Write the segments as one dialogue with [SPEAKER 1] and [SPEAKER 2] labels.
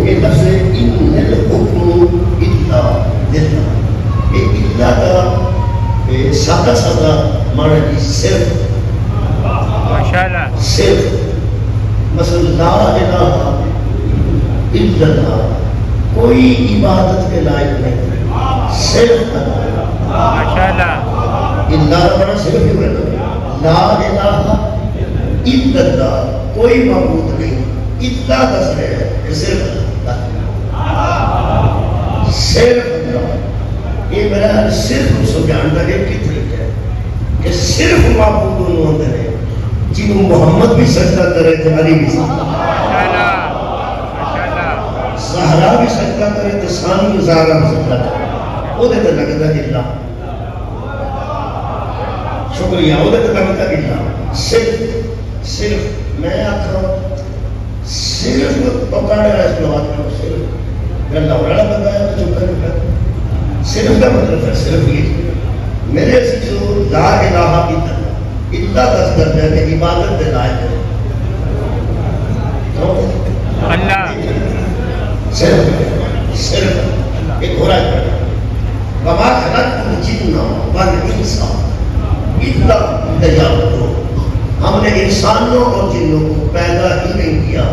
[SPEAKER 1] یہ لفظ ان الحکم الا للہ، یہ الا کا سادہ سادہ معنی کی صرف،
[SPEAKER 2] ماشاءاللہ،
[SPEAKER 1] صرف مثلا لا الہ الا اللہ، کوئی عبادت کے لائق نہیں، صرف اللہ،
[SPEAKER 2] ماشاءاللہ،
[SPEAKER 1] اللہ کا معنی صرف ہی ہوتا، لا الہ الا اللہ، کوئی معبود نہیں، الا دس رہے ہیں کہ صرف اللہ، صرف اللہ، یہ میرا صرف اس کو جانتا ہے کہ طریقہ ہے کہ صرف معبود انہوں ہوتے ہیں جنہوں محمد بھی سجدہ کرے تو علی بھی سجدہ کرے، زہرا بھی سجدہ کرے تو ثانی زہرا بھی سجدہ کرے، وہ دیتا لگتا ہے اللہ، شکریہ، وہ دیتا لگتا ہے اللہ، صرف میں آتا ہوں صرف پکانے رہا اس بات میں صرف گندہ وڑا بتایا تو چکا نہیں، صرف کا مطلب ہے صرف یہ میرے سے جو لا الہ الا اللہ دس کرتے ہیں کہ عبادت دے لائق ہے
[SPEAKER 2] اللہ،
[SPEAKER 1] صرف ایک ہو رہا ہے وما خلقت الجن والانس الا ليعبدون، ہم نے انسانوں اور جنوں کو پیدا ہی نہیں کیا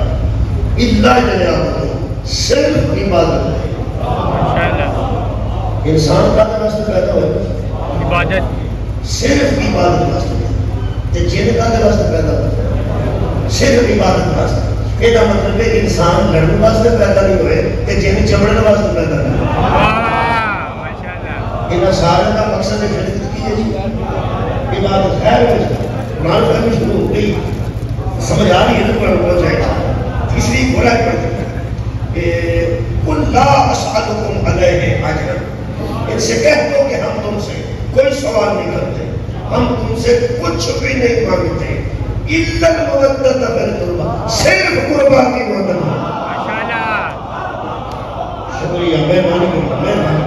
[SPEAKER 1] الا ليعبدون، صرف عبادت ہے، انسان کا واسطے پیدا ہوئے
[SPEAKER 2] عبادت،
[SPEAKER 1] صرف عبادت واسطے، تے جن کا واسطے پیدا ہوئے صرف عبادت واسطے، یہ مطلب ہے انسان لڑنے واسطے پیدا نہیں ہوئے تے جن چمڑنے واسطے پیدا نہیں ہوئے، انہاں سارے کا مقصد ہے خلقت کی ہے جی عبادت، خیر ہے قرآن فہمی شروع ہو گئی، سمجھ آ رہی ہے تو قرآن پہنچ جائے گا، تیسری گھوڑا پڑھتے ہیں قُلْ لَا أَسْأَلُكُمْ عَلَيْهِ أَجْرًا، ان سے کہہ دو کہ ہم تم سے کوئی سوال نہیں کرتے، ہم تم سے کچھ بھی نہیں مانگتے، إِلَّا الْمَوَدَّةَ فِي الْقُرْبَى، صرف قربا کی مدد، شکریہ، مہربانی کرنا، مہربانی،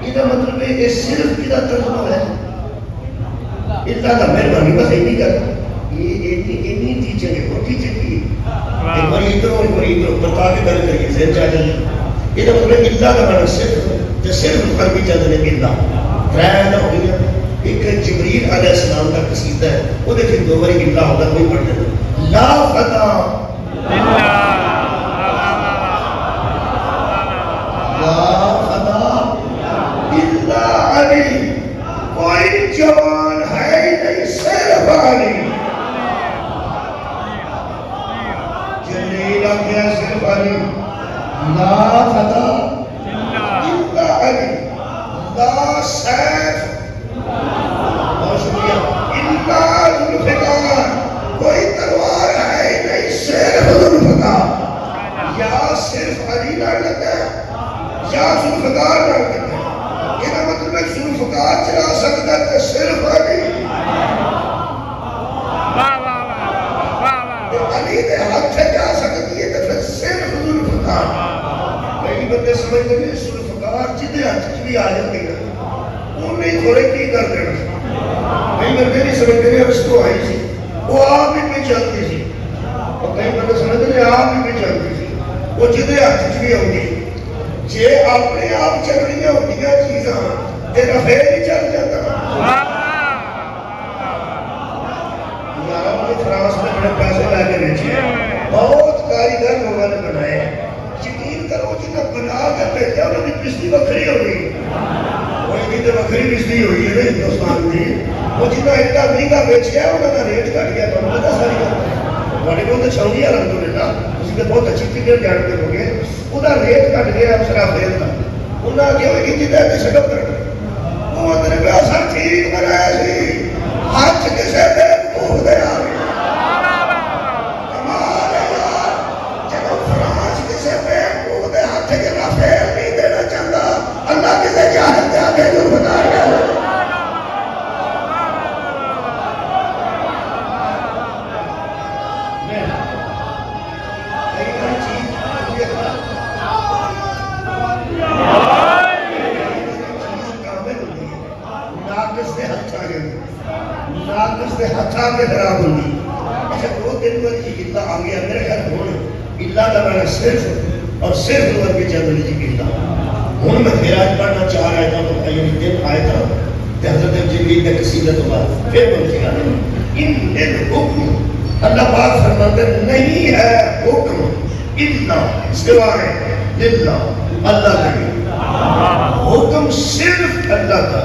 [SPEAKER 1] یہ مطلب ہے کہ صرف کی ترجمہ ہے اللہ کا مہربانی، بس ایک نہیں کرتا، یہ اتنی ٹیچنگ ہے، وہ ٹیچنگ کی ایک بار ادھر بتا کے در کریے ذہن چاہ جائے، یہ تو مطلب اللہ کا معنی صرف جو صرف قلبی چند نے اللہ رہا ہو گیا، ایک جبریل علیہ السلام کا قصیدہ ہے، وہ دیکھیں دو باری اللہ ہوگا کوئی پڑھتے ہیں، لا فتح لا فتح الا علی، کوئی جوان ہے نہیں صرف علی، جبریل آگیا صرف علی، لا فتح الا علی، لا سیف، بہت شکریہ، الا ذوالفقار، کوئی تلوار ہے نہیں صرف ذوالفقار، یا صرف علی لڑ لیتے ہیں یا ذوالفقار لڑ لیتے ہیں، یہ مطلب ہے ذوالفقار چلا سکتا ہے صرف علی، علی دے ہاتھ سے جا سکتی ہے تو پھر صرف ذوالفقار، کئی بندے سمجھتے ہیں ذوالفقار جدے ہاتھ بھی آ جاتی ہے انہیں تھوڑے کی کر دینا، کئی بندے نہیں سمجھتے ہیں اس کو آئی سی وہ آپ ہی بھی چلتی سی، اور کئی بندے سمجھتے ہیں آپ ہی بھی چلتی سی، وہ جدے ہاتھ بھی ہوگی جے اپنے آپ چلنی ہوتی ہیں چیزاں تیرا پھر ہی چل جاتا، یارہ مجھے فرانس میں بڑے پیسے لے کے بیچے ہیں، بہت کاریگر لوگوں نے بنائے ہیں، یقین کرو جنہیں بنا کے بیچے انہوں نے بجلی بکھری ہو گئی، وہ ایک تو بکھری بجلی ہوئی ہے ہندوستان میں، وہ جنہیں اتنا مہنگا بیچے ہیں انہوں نے ریٹ کر دیا، تو پتہ ساری بات بڑے بہت چھوڑی الحمدللہ، اس کے بہت اچھی فکر جانتے ہو گے، انہاں ریٹ کٹ گیا افسرا فیل کا، انہاں کیا ہوئی کہ جدہ کے شکم کر گئے، وہ اندر پہ اثر ٹھیک بنایا سی، ہاتھ کسے پہ پوہ دے آ گئی، کمال ہے یار، جب فرانس کسے پہ پوہ دے ہاتھ کے رفیل نہیں دینا چاہتا، اللہ کسے جاہد دے آگے جو بتا رہا ہے، ناقص دے ہتھا کے خراب ہوگی، اچھا دو دن پر یہ اللہ آگیا میرے خیال ہونے، اللہ کا معنی صرف اور صرف نور کی چند جی کی ہوں میں پھر آج پڑھنا چاہ رہا تھا تو بھائی دن آئے تھا حضرت جبریل نے قصیدہ تو بعد پھر بول کیا ان الحکم اللہ پاک فرماتے نہیں ہے حکم الا سوائے للہ اللہ کا حکم صرف اللہ کا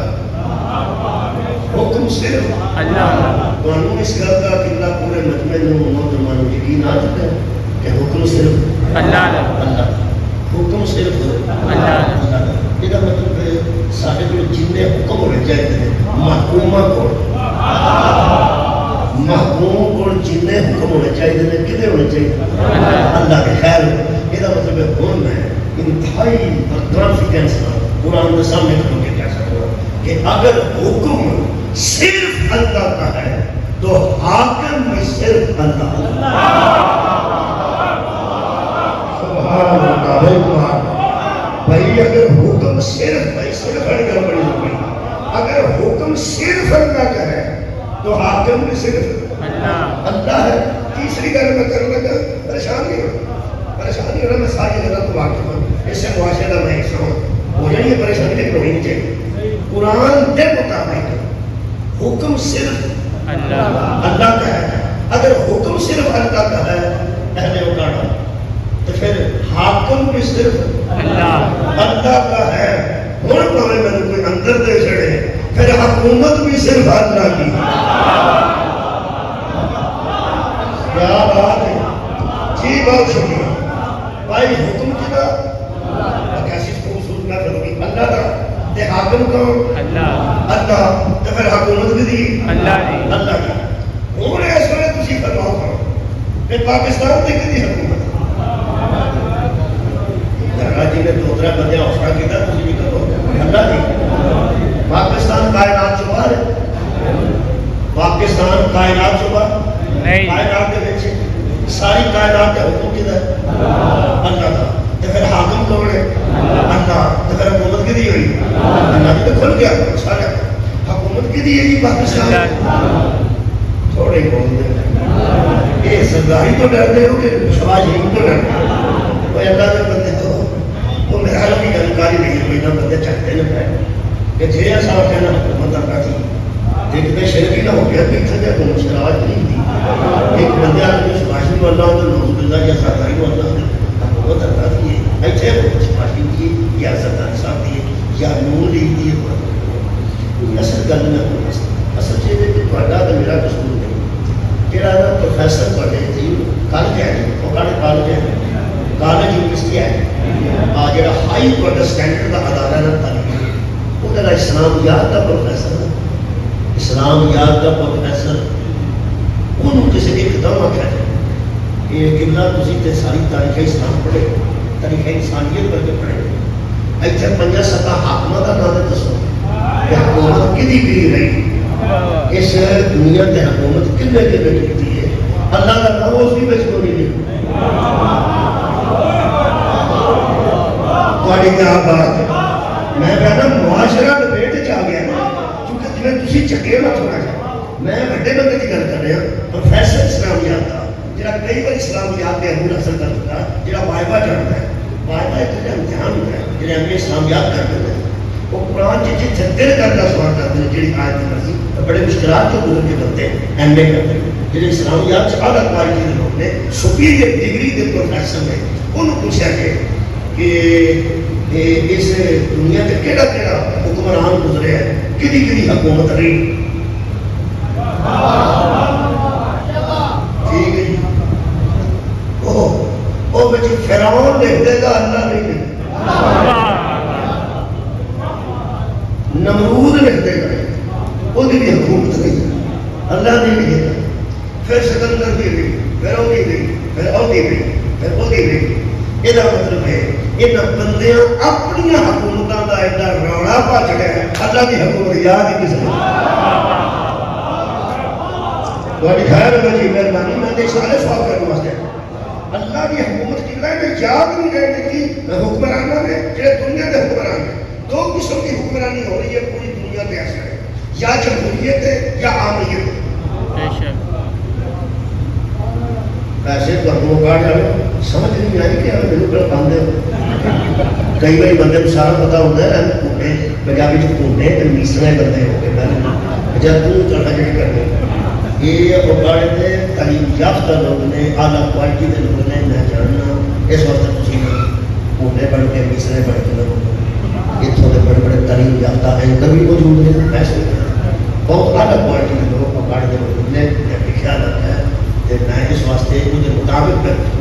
[SPEAKER 1] حکم صرف اللہ قانون اس گل کا کہ اللہ پورے مجمع میں مسلمانوں یقین آ چکا ہے کہ حکم صرف اللہ اللہ حکم صرف اللہ یہ مطلب ہے صاحب جن حکم ہونے چاہیے محکومہ کو محکوم کو جن حکم ہونے چاہیے کتنے ہونے چاہیے اللہ کے خیر یہ مطلب ہے ہوں میں انتہائی کانفیڈنس قرآن کے سامنے کھڑو کے کہہ سکتا ہوں کہ اگر حکم صرف اللہ کا ہے تو حاکم بھی صرف اللہ سبحان اللہ بھائی اگر حکم صرف بھائی صرف بڑی اگر حکم صرف اللہ کا ہے تو حاکم بھی صرف اللہ ہے تیسری گل میں کرنے لگا پریشان نہیں ہونا میں ساری غلط واقع ہوں اس سے معاشرہ میں حصہ ہوں ہو جائے پریشانی لیکن ہونی چاہیے قرآن کے مطابق حکم صرف اللہ کا ہے اگر حکم صرف اللہ کا ہے اہل اکاڑا تو پھر حاکم بھی صرف اللہ کا ہے ہوں پہلے میں نے کوئی اندر دے چڑھے پھر حکومت بھی صرف اللہ کی کیا بات ہے جی بہت شکریہ بھائی حکم کیا کیسی خوبصورت میں ہوگی اللہ کا تے حاکم کون اللہ تو پھر حکومت بھی دی اللہ کی ہوں اس وقت تسی فرماؤ کرو کہ پاکستان تے کدی حکومت جی نے دو تر بندے حوصلہ کیا تھی بھی کرو اللہ جی پاکستان کائنات چ باہر پاکستان کائنات چ باہر کائنات کے بچے ساری کائنات کا حکم کدھر ہے اللہ کا تو پھر حاکم کون ہے اللہ تو پھر حکومت کدی ہوئی اللہ تو کھل گیا سارا حکومت کدی ہے جی پاکستان تھوڑے بول دیں یہ سرداری تو ڈرتے ہو کہ شباز شریف تو ڈرتے ہو کوئی اللہ کے بندے تو وہ میرا حال کی جانکاری نہیں ہے کوئی نہ بندے چاہتے نہ پائے کہ جی ایسا کہنا حکومت کا تھی دیکھتے شرکی نہ ہو گیا کہ اتنے جب مشکلات نہیں تھی ایک بندے آدمی شباشی کو اللہ ہوتا نوز باللہ یا سرداری کو اللہ حکومت کرتا تھی ایسے وہ شباشی دیے یا سرداری صاحب دیے یا نور لیگ دیے اصل گل میں اصل چیز ہے کہ پڑھا تو میرا قصور نہیں جہاں پروفیسر پڑھے تھے کالج ہے وہ کالج ہے کالج یونیورسٹی ہے جہاں ہائی اسٹینڈرڈ کا ادارہ ہے تعلیم وہ کہنا اسلامیات کا پروفیسر اسلامیات کا پروفیسر انہوں کسی ایک دم آخر کہ قبلہ تسی تے ساری تاریخ اسلام پڑھے تاریخ انسانیت کر کے پڑھے ایتھے 5-7 حاکمہ کا نام دسو کہ حکومت کدی بھی رہی اس دنیا تے حکومت کنے کی ہے اللہ کا نام اس بھی بچ کو نہیں تھوڑی کیا بات ہے میں کہنا معاشرہ لپیٹ چ آ گیا کیونکہ جی تھی چکے نہ تھوڑا جا میں بڑے بندے کی گل کر رہا پروفیسر اسلامیات کا جہاں کئی بار اسلامیات کے امور حاصل کر چکا جہاں وائبہ جانتا ہے وائبہ ایک امتحان ہوتا ہے جہاں ہمیں اسلامیات کرتے ہیں وہ قرآن جتنے دل کرتا سوال کرتے ہیں جہی آیت مرضی بڑے مشکلات کے گزر کے بنتے ہیں ایم اے کرتے ہیں جہاں اسلامیات سے اعلیٰ کوالٹی کے لوگ نے سپیریئر ڈگری کے پروفیسر نے انہوں پوچھا کہ اس دنیا کے کیڑا کیڑا حکمران گزرے ہیں کدی کدی حکومت رہی ٹھیک ہے جی وہ بچی فرعون لکھ دے گا اللہ نہیں لکھ نمرود لکھ دے گا وہ بھی حکومت نہیں اللہ نہیں لکھے گا پھر سکندر بھی گئی پھر وہ بھی گئی پھر وہ بھی گئی پھر وہ بھی گئی یہ مطلب ہے ان بندیاں اپنی حکومتوں کا ایڈا روڑا پا چڑھا ہے اللہ کی حکومت یاد ہی کسی تھوڑی خیر ہو جی مہربانی میں نے سارے سوال کرنے واسطے اللہ کی حکومت کی میں یاد نہیں رہنے کی حکمرانہ نے جہاں دنیا کے حکمران ہیں دو قسم کی حکمرانی ہو رہی ہے پوری دنیا کے اثر ہے یا جمہوریت ہے یا عامیت ہے پیسے تو ہم کاٹ جائے سمجھ نہیں آئی کہ میرے کو باندھے کئی بار بندے کو سارا پتا ہوتا ہے کوٹے پنجابی کوٹے تو میسرے بندے ہو کے پہلے جب ترقی جڑی کرنی یہ اکاڑے تھے تعلیم یافتہ لوگ نے اعلیٰ کوالٹی کے لوگ نے میں جاننا اس وقت تھی کوٹے پڑھ کے میسرے پڑھ کے لوگ یہ تھوڑے بڑے بڑے تعلیم یافتہ اینکر بھی موجود ہیں پیسے بہت اعلیٰ کوالٹی کے لوگ اکاڑے کے لوگ نے خیال رکھا ہے کہ میں اس واسطے مجھے مطابق کرنا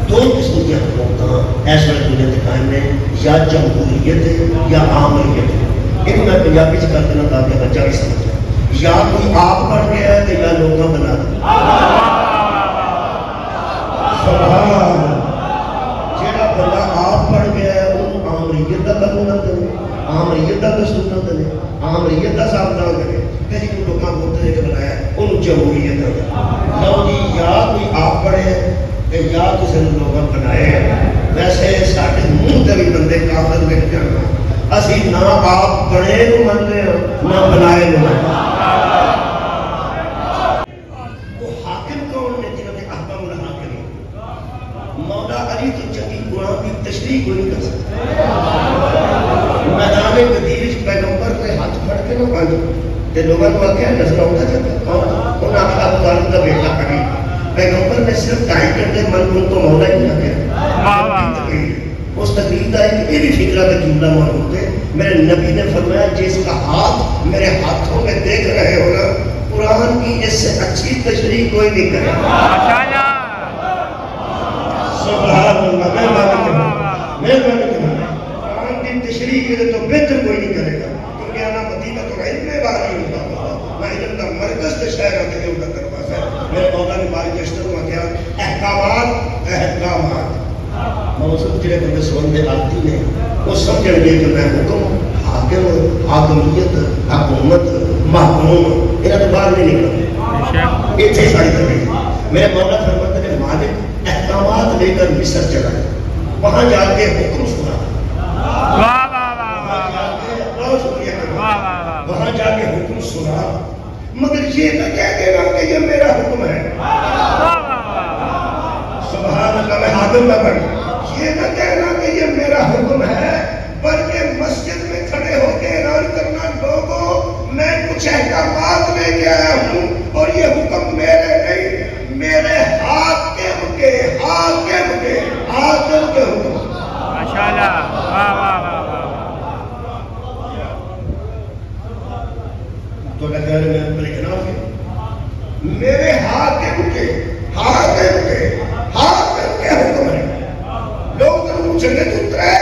[SPEAKER 1] دو قسم کی حکومت ایسے دنیا کے قائم نے یا جمہوریت یا عامریت ان میں پنجابی سے کر دینا تاکہ بچہ بھی سمجھ جائے یا کوئی آپ پڑھ گیا ہے تو یا لوگوں بنا دیں جہاں بندہ آپ پڑھ گیا ہے وہ عامریت کا قانون نہ کرے عامریت کا دستور نہ کرے عامریت کا ساودھان کرے کسی کو لوگوں کو دے کے بنایا انہوں جمہوریت نہ لو جی یا کوئی آپ پڑھے یا کسی نے لوگوں بنائے ویسے سارے منہ سے بھی بندے کافر لکھ جانا اسی نہ آپ بنے نو منتے ہیں نہ بنائے نو وہ حاکم کون نے جنہوں نے احکام الحاکم مولا علی تو چنگی قرآن کی تشریح کو نہیں کر سکتے میدان غدیر پیغمبر کے ہاتھ پھڑ کے نہ پانچ لوگوں کو آگے نظر آتا جاتا انہوں نے آپ طالب کا بیٹا کری پیغمبر نے صرف 2.5 گھنٹے من تو مولا ہی نہ کیا اس تقریر کا یہ بھی فکرہ کا جملہ موجود ہے میرے نبی نے فرمایا جس کا ہاتھ میرے ہاتھوں میں دیکھ رہے ہو نا قرآن کی اس سے اچھی تشریح کوئی نہیں کرے سبحان اللہ مہربانی کرنا قرآن کی تشریح کے لیے تو بہتر کوئی نہیں کرے گا کیونکہ آنا مدینہ تو علم میں باہر نہیں ہوتا نہ علم کا مرکز تو شہر آتے ہیں ان کا دروازہ ہے میرے مولا نے ماری جشتر ہوا کیا احکامات موسم جڑے بندے سوندے آتی نے وہ سمجھن گے کہ میں حکم حاکم حاکمیت حکومت محکوم انہاں تو باہر نہیں نکلتا اتنے ساری طرح میرے مولا فرماتے نے مالک احکامات لے کر مصر چلا وہاں جا کے حکم سنا وہاں جا کے حکم سنا مگر یہ نہ کہہ دینا کہ یہ میرا حکم ہے سبحان اللہ میں حاکم نہ پڑھ یہ نہ کہنا کہ یہ میرا حکم ہے بلکہ مسجد میں کھڑے ہو کے اعلان کرنا لوگوں میں کچھ احکامات لے کے آیا ہوں اور یہ حکم میرے نہیں میرے حاکم کے حکم
[SPEAKER 2] ماشاءاللہ واہ واہ واہ
[SPEAKER 1] تو لگا رہے میں اپنے جناب کے میرے حاکم کے حکم ہے لوگ تو پوچھیں گے تو ترے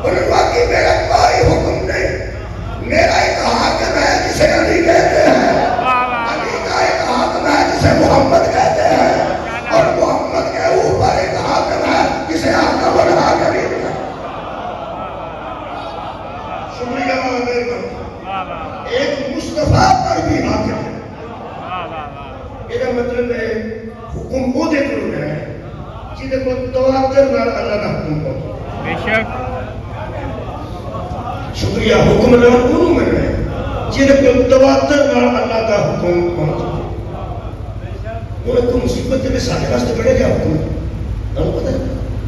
[SPEAKER 1] اور باقی میرا کوئی حکم نہیں میرا ایک حاکم ہے جسے علی کہتے ہیں علی کا ایک حاکم ہے جسے محمد کہتے ہیں اور محمد کے اوپر ایک حاکم ہے جسے حاکم اور حاکم ہی شکریہ ایک مصطفیٰ پر بھی حاکم ہے یہ مطلب ہے حکم وہ دے کر ہے جیدے کو تواتر نال اللہ کا حکم پہنچا
[SPEAKER 2] بے شک
[SPEAKER 1] شکریہ حکم نال انہوں میں ہے جیدے کو تواتر نال اللہ کا حکم پہنچا انہیں کو مصیبت میں ساتھ واسطے بڑھے گیا حکم ہے انہوں پتہ ہے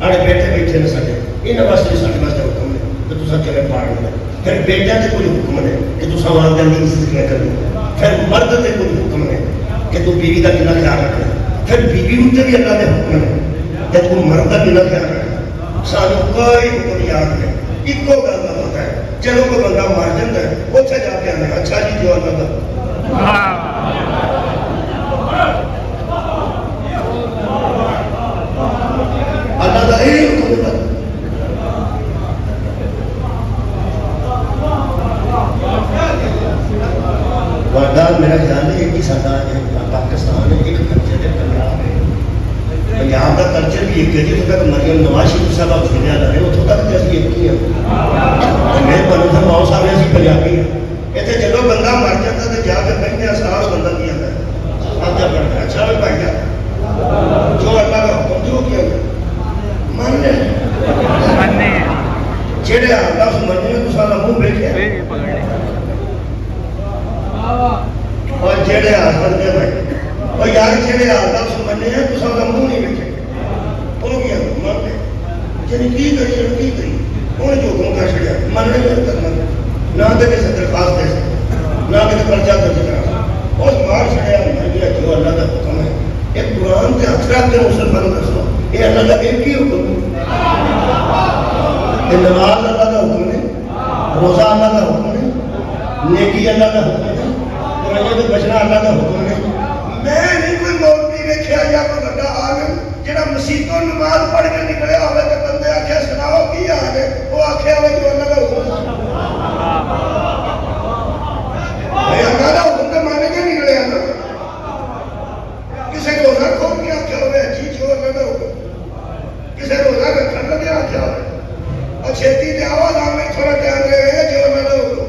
[SPEAKER 1] آڑے بیٹھے بیٹھے نے ساتھ انہیں واسطے ساتھ واسطے حکم ہے کہ تو ساتھ چلے پاڑ لیں پھر بیٹا تے کوئی حکم ہے کہ تو سوال کرنے کی عزت کر لیں پھر مرد تے کوئی حکم ہے کہ تو بیوی کا کنا خیال رکھے پھر بیوی ہوتے بھی اللہ نے حکم ہے کہ تو مرد کا کنا خیال رکھے سانو کوئی حکم یاد نہیں ایک کو گل کا پتا ہے چلو کوئی بندہ مار جاتا ہے اتنے جا کے آنے اچھا جی جو اللہ کا اللہ کا یہی حکم ہے واردات میرا خیال ہے ایک ہی سادہ ہے پاکستان ہے ایک کلچر ہے پنجاب ہے پنجاب کا کلچر بھی ایک ہے جتوں تک مریم نواز شریف صاحب آسٹریلیا کا ہے اتوں تک اسی ایک ہی ہے میں بنو فرماؤ صاحب اسی پنجابی ہیں اتنے جب بندہ مر جاتا تو جا کے کہیں احساس بندہ کیا ہے آپ کیا پڑھتا ہے اچھا بھی پائی جاتا جو اللہ کا حکم جو کیا گیا ماننے جہے اللہ سے مرنے تو سارا منہ بیٹھے اور جڑے ہاتھ بندے بھائی اور یار جڑے اللہ سے مننے ہیں تو سارا منہ نہیں یعنی کی کری انہیں جو حکم کر چڑیا مننے میں کرنا نہ تو کسی درخواست دے سکتے نہ کسی پرچہ درج کرا اس مار چڑیا مر گیا جو اللہ کا حکم ہے. یہ قرآن کے ہاتھ رکھ کے مسلمان دسو یہ اللہ کا ایک ہی حکم ہے. یہ نماز اللہ کا حکم ہے, روزہ اللہ کا حکم ہے, نیکی اللہ کا حکم ہے, قرآن سے بچنا اللہ کا حکم ہے. میں نہیں کوئی مولوی دیکھا یا کوئی بڑا عالم جہاں مسیحوں نماز پڑھ کے نکلے ہوئے تو بندے آخیا سناؤ کی حال ہے, وہ آخیا ہوئے جو اللہ کا حکم ہے. اللہ کا حکم تو مانے کے نکلے نا. کسی روزہ کھول کے آخیا ہوئے جی جو اللہ کا حکم, کسی روزہ رکھنے لگے آخیا ہوئے اور چھیتی دے آواز آنے تھوڑا ٹائم رہے جو اللہ کا حکم.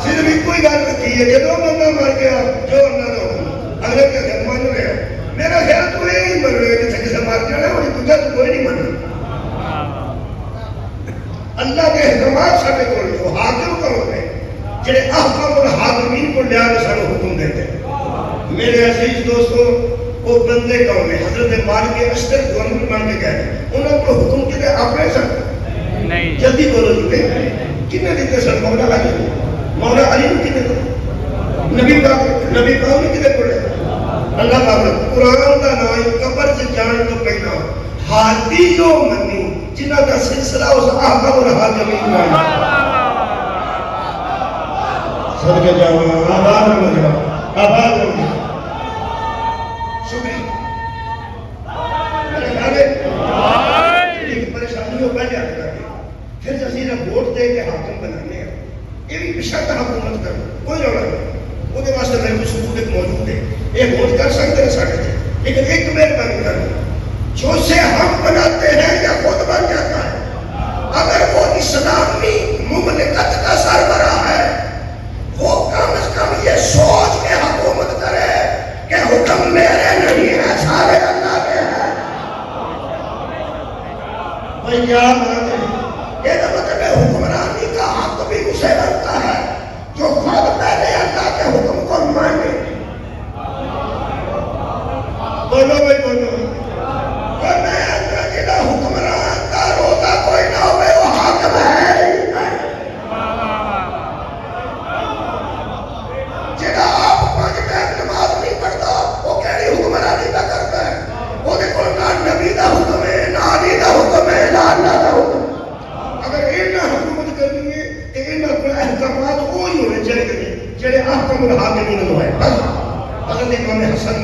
[SPEAKER 1] صرف ایک کوئی گل رکھی ہے جب بندہ مر گیا جو اللہ کا حکم اگلے کے گھر من رہا میرا خیال تو یہ ہی من رہے جیسے کسی مر جانا وہ دوجا تو کوئی نہیں من رہا. اللہ کے احکامات سارے کول جو حاکم کون ہے جڑے احکام الحاکمین کو لیا کے سارے حکم دیتے ہیں. میرے عزیز دوستو وہ بندے کون ہیں حضرت مالک اشتر گورنر بن کے گئے انہوں کو حکم کیتے اپنے سن
[SPEAKER 2] نہیں
[SPEAKER 1] جلدی بولو جی کنے دیتے سن مولا علی مولا علی نے کنے دیتے نبی پاک نے کنے پڑھے اللہ پاک قرآن کا نام قبر سے جان تو پہلا ہادی جو منی جنہ کا سلسلہ اس احکام الحاکمین کا صدقہ جاؤں آباد میں جاؤں آباد میں شکریہ میرے خیال ہے ایک پریشانی ہو پہلے آتا ہے پھر جسیرہ ووٹ دے کے حاکم بنانے ہیں یہ بھی بشرط حکومت کرنا کوئی روڑا نہیں وہ دے واسطے میرے کوئی ثبوت ایک موجود ہے ایک ووٹ کر سکتے ہیں ساڑھے تھے لیکن ایک مہربانی کرنا جو سے ہم بناتے ہیں یا خود بن جاتا ہے اگر وہ اسلامی مملکت کا سربراہ ہے وہ کم از کم یہ سوچ کے حکومت کرے کہ حکم میرے نہیں ہے سارے اللہ کے ہیں. بھائی کیا مانتے ہیں یہ تو مطلب ہے حکمرانی کا حق بھی اسے بنتا ہے جو خود پہلے اللہ کے حکم کو مانے. بولو بھائی بولو حکمران کا روزہ کوئی نہ ہوئے وہ حاکم ہے جنہا آپ 5 ٹائم نماز نہیں پڑھتا وہ کہہ رہی حکمرانی کا کرتا ہے وہ دیکھو نہ نبی دا حکم ہے نہ علی دا حکم ہے نہ اللہ دا حکم. اگر انہاں حکومت کرنی ہے تو انہاں کو احکامات وہی ہونے چاہیے جڑے احکام الحاکمین ہوئے. بس حضرت امام حسن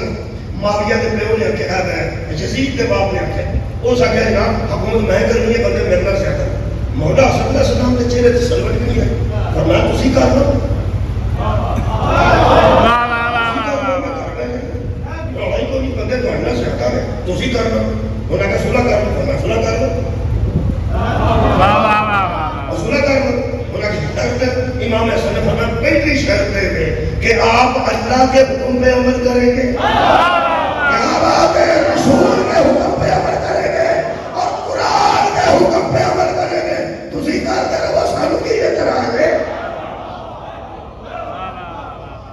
[SPEAKER 1] معاویہ کے پیو نے کہا ہے یزید کے باپ نے کہا وہ سا کہے نا حکومت میں کرنی ہے بندے میرے نال سیاست. مولا حسن علیہ السلام کے چہرے تے سلوٹ نہیں ہے اور میں تسی کر لو لڑائی کو نہیں بندے تو نال سیاست ہے تسی کر لو انہاں کا صلح کر لو میں صلح کر لو صلح کر لو. انہاں کی شرط امام حسن نے فرمایا پہلی شرط ہے کہ آپ اللہ کے حکم پہ عمل کریں گے رسول کے حکم پہ عمل کریں گے اور قرآن کے حکم پہ عمل کریں گے. تسی کرتے رہو سانو کی اعتراض ہے.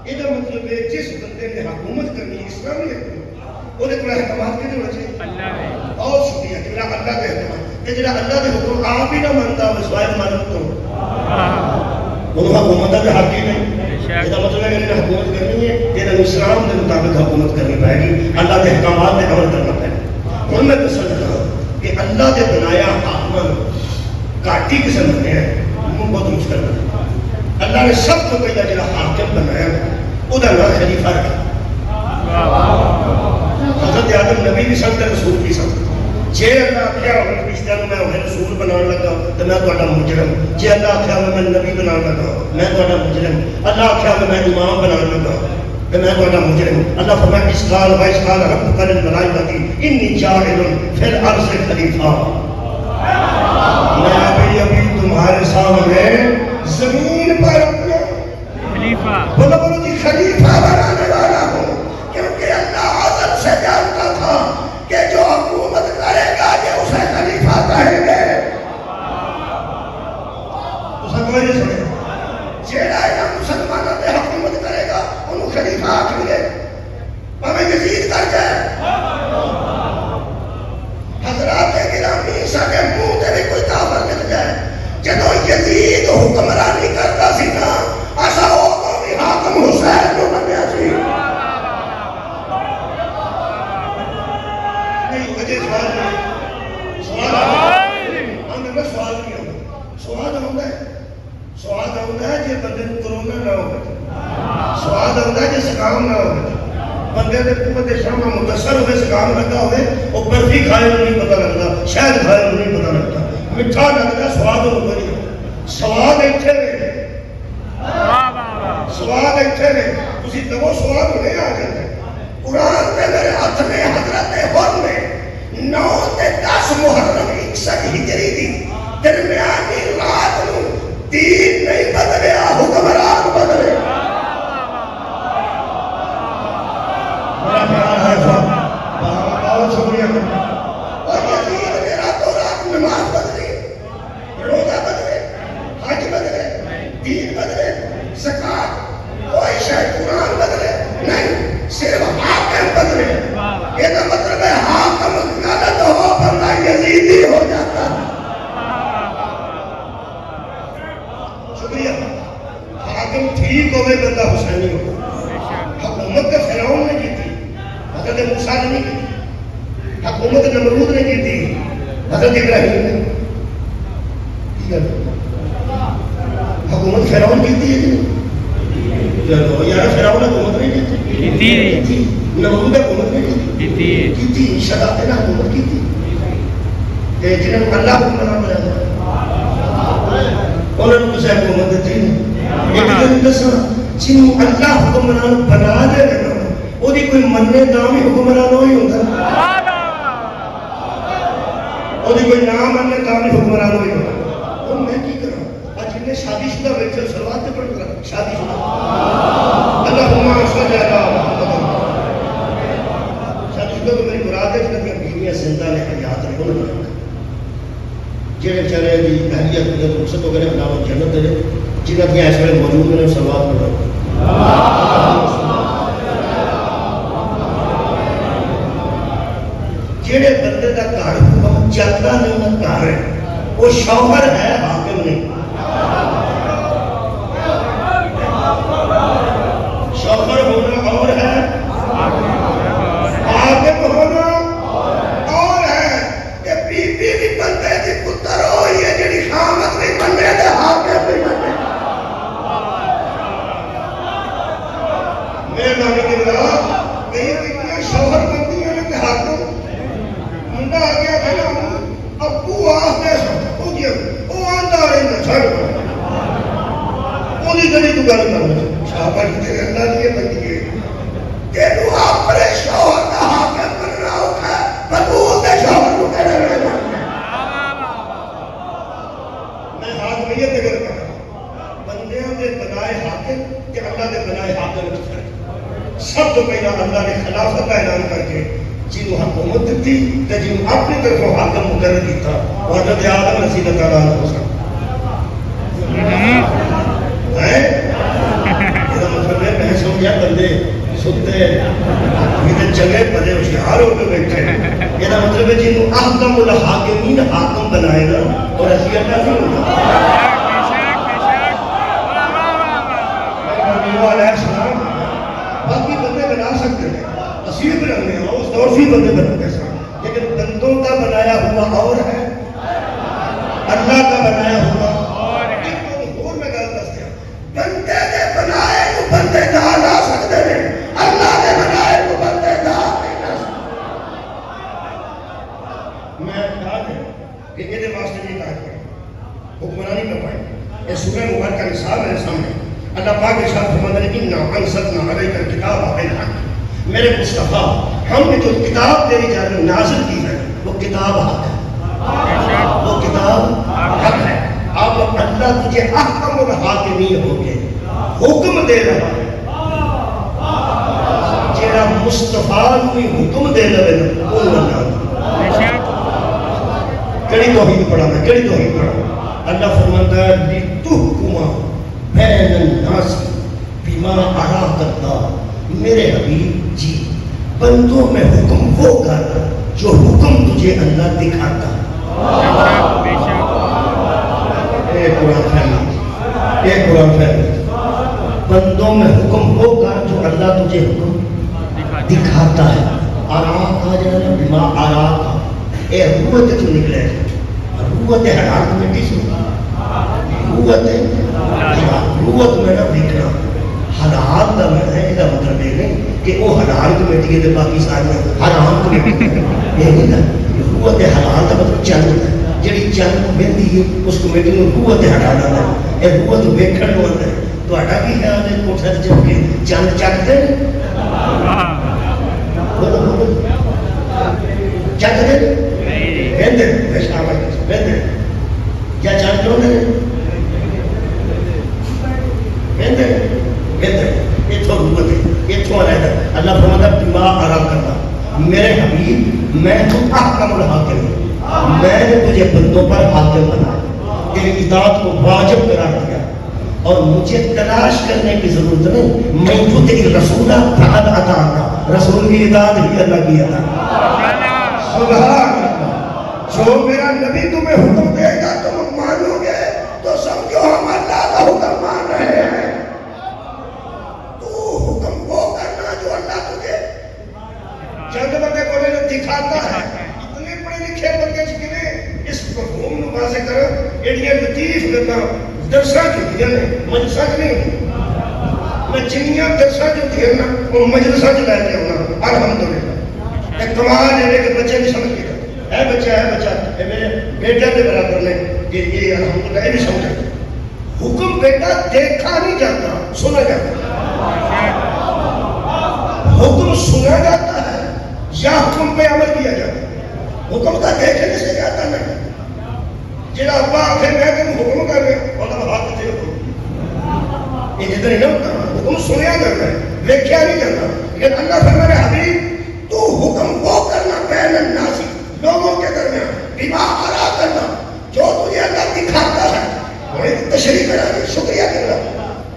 [SPEAKER 1] یہ مطلب ہے جس بندے نے حکومت کرنی اسلامی حکومت وہ دیکھ رہا احکامات کے وجہ اور شکریہ کہ اللہ کے احکامات کہ جڑا اللہ کے حکم آپ ہی نہ مانتا ہو سوائے مانت تو وہ حکومت کا حق ہی نہیں. اس کا مطلب ہے کہ انہیں حکومت کرنی ہے کہ اسلام کے مطابق حکومت کرنی پائے گی اللہ کے احکامات میں عمل کرنا پائے گا. اور میں پسند کروں کہ اللہ کے بنایا حاکم کاٹی قسم ہوتے ہیں وہ بہت مشکل ہے. اللہ نے سب کو پہلا جڑا حاکم بنایا وہ نام خلیفہ رکھا. حضرت آدم نبی بھی سمجھتے رسول بھی سمجھتے جے اللہ کیا رشتہ میں انہیں رسول بنانے لگا تو میں تھوڑا مجرم. جے اللہ کیا میں نبی بنانے لگا میں تھوڑا مجرم. اللہ کیا میں امام بنانے لگا تو میں تھوڑا مجرم. اللہ فرمایا اس قال و اس قال رب قال الملائکہ انی جاعل فی الارض خلیفہ. میں ابھی تمہارے سامنے زمین پر اپنا خلیفہ بولو جی خلیفہ بنانے والا ہوں کیونکہ اللہ عظم سے جانتا تھا کہ جو حکومت کرے گا یہ اسے خلیفہ کہیں گے. اسے کوئی نہیں سنے جیڑا یا مسلمانوں پہ حکومت کرے گا انہوں خلیفہ آکھیں گے. زکام نہ ہوئے بندے دے قوت شامہ متصر ہوئے زکام لگا ہوئے وہ برفی کھائے وہ نہیں پتہ لگتا شہد کھائے وہ نہیں پتہ لگتا مٹھا لگتا سواد ہو گئی سواد ایتھے میں سواد ایتھے میں تسی دو سواد ہونے آ جاتے قرآن میں میرے ہاتھ میں حضرت حر میں 9 تے 10 محرم 61 ہجری دی درمیانی رات نو دین نہیں بدلیا حکمران بدلے بڑا پیار ہے بہت شکریہ اور یزید نے راتوں رات نماز بدلی روزہ بدلے حج بدلے دین بدلے زکات کوئی شاید قرآن بدلے نہیں صرف حاکم بدلے یہ تو مطلب ہے حاکم غلط ہو بندہ یزیدی ہو جاتا شکریہ حاکم ٹھیک ہوئے بندہ حسینی ہو حکومت کا فرعون نے کی تھی حضرت موسیٰ نے نہیں کی حکومت نمرود نے کی تھی حضرت ابراہیم نے حکومت فرعون کی تھی چلو یار فرعون حکومت نہیں کی تھی نمرود حکومت نہیں کی تھی شداد نے حکومت کی تھی جنہوں نے اللہ حکمران بنایا انہوں نے کچھ حکومت دیتی نہیں ایک دن دسا جنہوں اللہ حکمران بنا دے رہے وہ دی کوئی مننے نام ہی حکمران ہوئی ہوتا وہ دی کوئی نام مننے نام ہی حکمران ہوئی ہوتا وہ میں کی کروں آج انہیں شادی شدہ بیٹھے سلوات پڑھ کر شادی شدہ اللہم صلی اللہ شادی شدہ تو میری مراد ہے کہ بیویاں زندہ نے حیات رہے انہوں نے جنہیں چلے دی اہلیت قدر رخصت وغیرہ بناو جنت دے جنت کے ایسے موجود میں نے سلوات پڑھا جڑے بندے دا گھر حکم چلتا نہیں نہ گھر ہے وہ شوہر ہے حاکم نہیں شوہر ہونا اور ہے حاکم ہونا اور ہے کہ بی بی بھی بندے دی پتر ہوئی ہے جڑی خامت بھی بندے دے حاکم بھی بندے میرے نامی کے بلا کہیں اتنے شوہر بندی ہیں کہ حاکم منڈا آ گیا کہنا ابو آستے ہو گیا وہ آندہ رہی نہ چھڑ وہ نہیں کری تو گل کرنا شاہبہ جتے اللہ لیے بندی ہے کہ تو اپنے شوہر کا حاکم بن رہا ہوتا ہے بدو دے شوہر کو کہنے رہے میں حاکمیت اگر کرنا بندیاں دے بنائے حاکم کہ اللہ دے بنائے حاکم سب تو پہلا اللہ نے خلافت کا اعلان کر کے جنہوں حکومت دیتی کہ جنہوں اپنی طرف حاکم مقرر دیتا اور حضرت آدم رسید تعالیٰ ہو سکتا ہے یہ مطلب ہے میں سو گیا بندے سنتے یہ جگہ بڑے ہوشیار ہو کے بیٹھے یہ مطلب ہے جنہوں احکم الحاکمین حاکم بنائے گا اور رسید نہیں ہوگا علیہ السلام باقی بندے بنا سکتے ہیں اصیل بنانے ہیں اس دور سے بندے بناتے ہیں لیکن بندوں کا بنایا ہوا اور ہے اللہ کا بنایا ہوا اور میں گل دستے ہیں بندے نے بنائے تو بندے نہ لا سکتے ہیں اللہ نے بنائے تو بندے نہ نہیں لا سکتے میں کہا کہ یہ واسطے نہیں کہا کہ حکمرانی کر پائیں یہ سورہ مبارکہ نصاب میرے سامنے اللہ پاک ارشاد فرماتا ہے اِنَّا أَنزَلْنَا عَلَيْكَ الْكِتَابَ بِالْحَقِّ میرے مصطفیٰ ہم نے جو کتاب تیری جانب نازل کی ہے وہ کتاب حق ہے وہ کتاب حق ہے اب اللہ تجھے احکم الحاکمین ہو کے حکم دے رہا ہے جیڑا مصطفیٰ کوئی حکم دے رہے ہیں وہ اللہ کڑی توحید پڑھا میں کڑی توحید پڑھا اللہ فرماتا ہے لِتُحْكُمَا بین الناس بما اراک اللہ میرے حبیب جی بندوں میں حکم وہ کر جو حکم تجھے اللہ دکھاتا اے قرآن فہمی بندوں میں حکم وہ کر جو اللہ تجھے حکم دکھاتا ہے اراک جانا بما اراک اے روت تو نکلے روت حرام میں کس روت میں نہ دیکھنا حلال کا میں ہے، یہ مطلب یہ نہیں کہ وہ حلال کمیٹی ہے باقی ساری حرام کمیٹی ہے، یہ نہیں نا۔ قوت حلال کا مطلب چند ہوتا ہے، جی چند بہتی ہے اس کمیٹی میں قوت حلال آتا ہے، یہ قوت ویکھن کو آتا ہے۔ تو کی خیال ہے کوٹھے سے چل کے چند چکتے چکتے بہتے یا چند چاہتے ہیں اللہ فرماتا بما آرام کرنا میرے حبیب میں تو احکم الحاکم ہوں، میں نے تجھے بندوں پر حاکم بنایا، تیری اطاعت کو واجب قرار دیا اور مجھے تلاش کرنے کی ضرورت نہیں، میں تو تیری رسولہ فقط اطاعنا، رسول کی اطاعت ہی اللہ کی اطاعت۔ سبحان اللہ، جو میرا نبی تمہیں حکم دے گا تم مانو گے تو سمجھو ہم اللہ کا حکم مان رہے ہیں۔ چند بندے کو دکھاتا ہے، اتنے پڑھے لکھے بندے جنہیں اس مفہوم کو واضح کرو، ایڈیاں لطیف گلاں درساں جُتیاں نے مجلساں نہیں ہوتی، میں جنیاں درساں جُتیاں نا وہ مجلساں لے کے آنا الحمدللہ۔ ایک کمال ہے کہ بچے نہیں سمجھ گئے، ہے بچہ ہے میرے بیٹے کے برابر نے کہ یہ الحمدللہ یہ بھی سمجھے۔ حکم بیٹا دیکھا نہیں جاتا، سنا جاتا، حکم سنا جاتا ہے یا حکم پہ عمل کیا جاتا ہے؟ حکم کا دیکھنے سے جاتا نہیں، جنہا ابا آخر میں کہ حکم کر رہے ہیں اور ہاتھ تھے حکم، یہ جتنے نہ ہوتا حکم سنیا جاتا ہے، ویکھیا نہیں جاتا۔ لیکن اللہ فرما رہے حبیب تو حکم وہ کرنا بین الناس لوگوں کے درمیان بما آرا کرنا جو تجھے اللہ دکھاتا ہے، انہیں تشریح کرا دی، شکریہ کرنا۔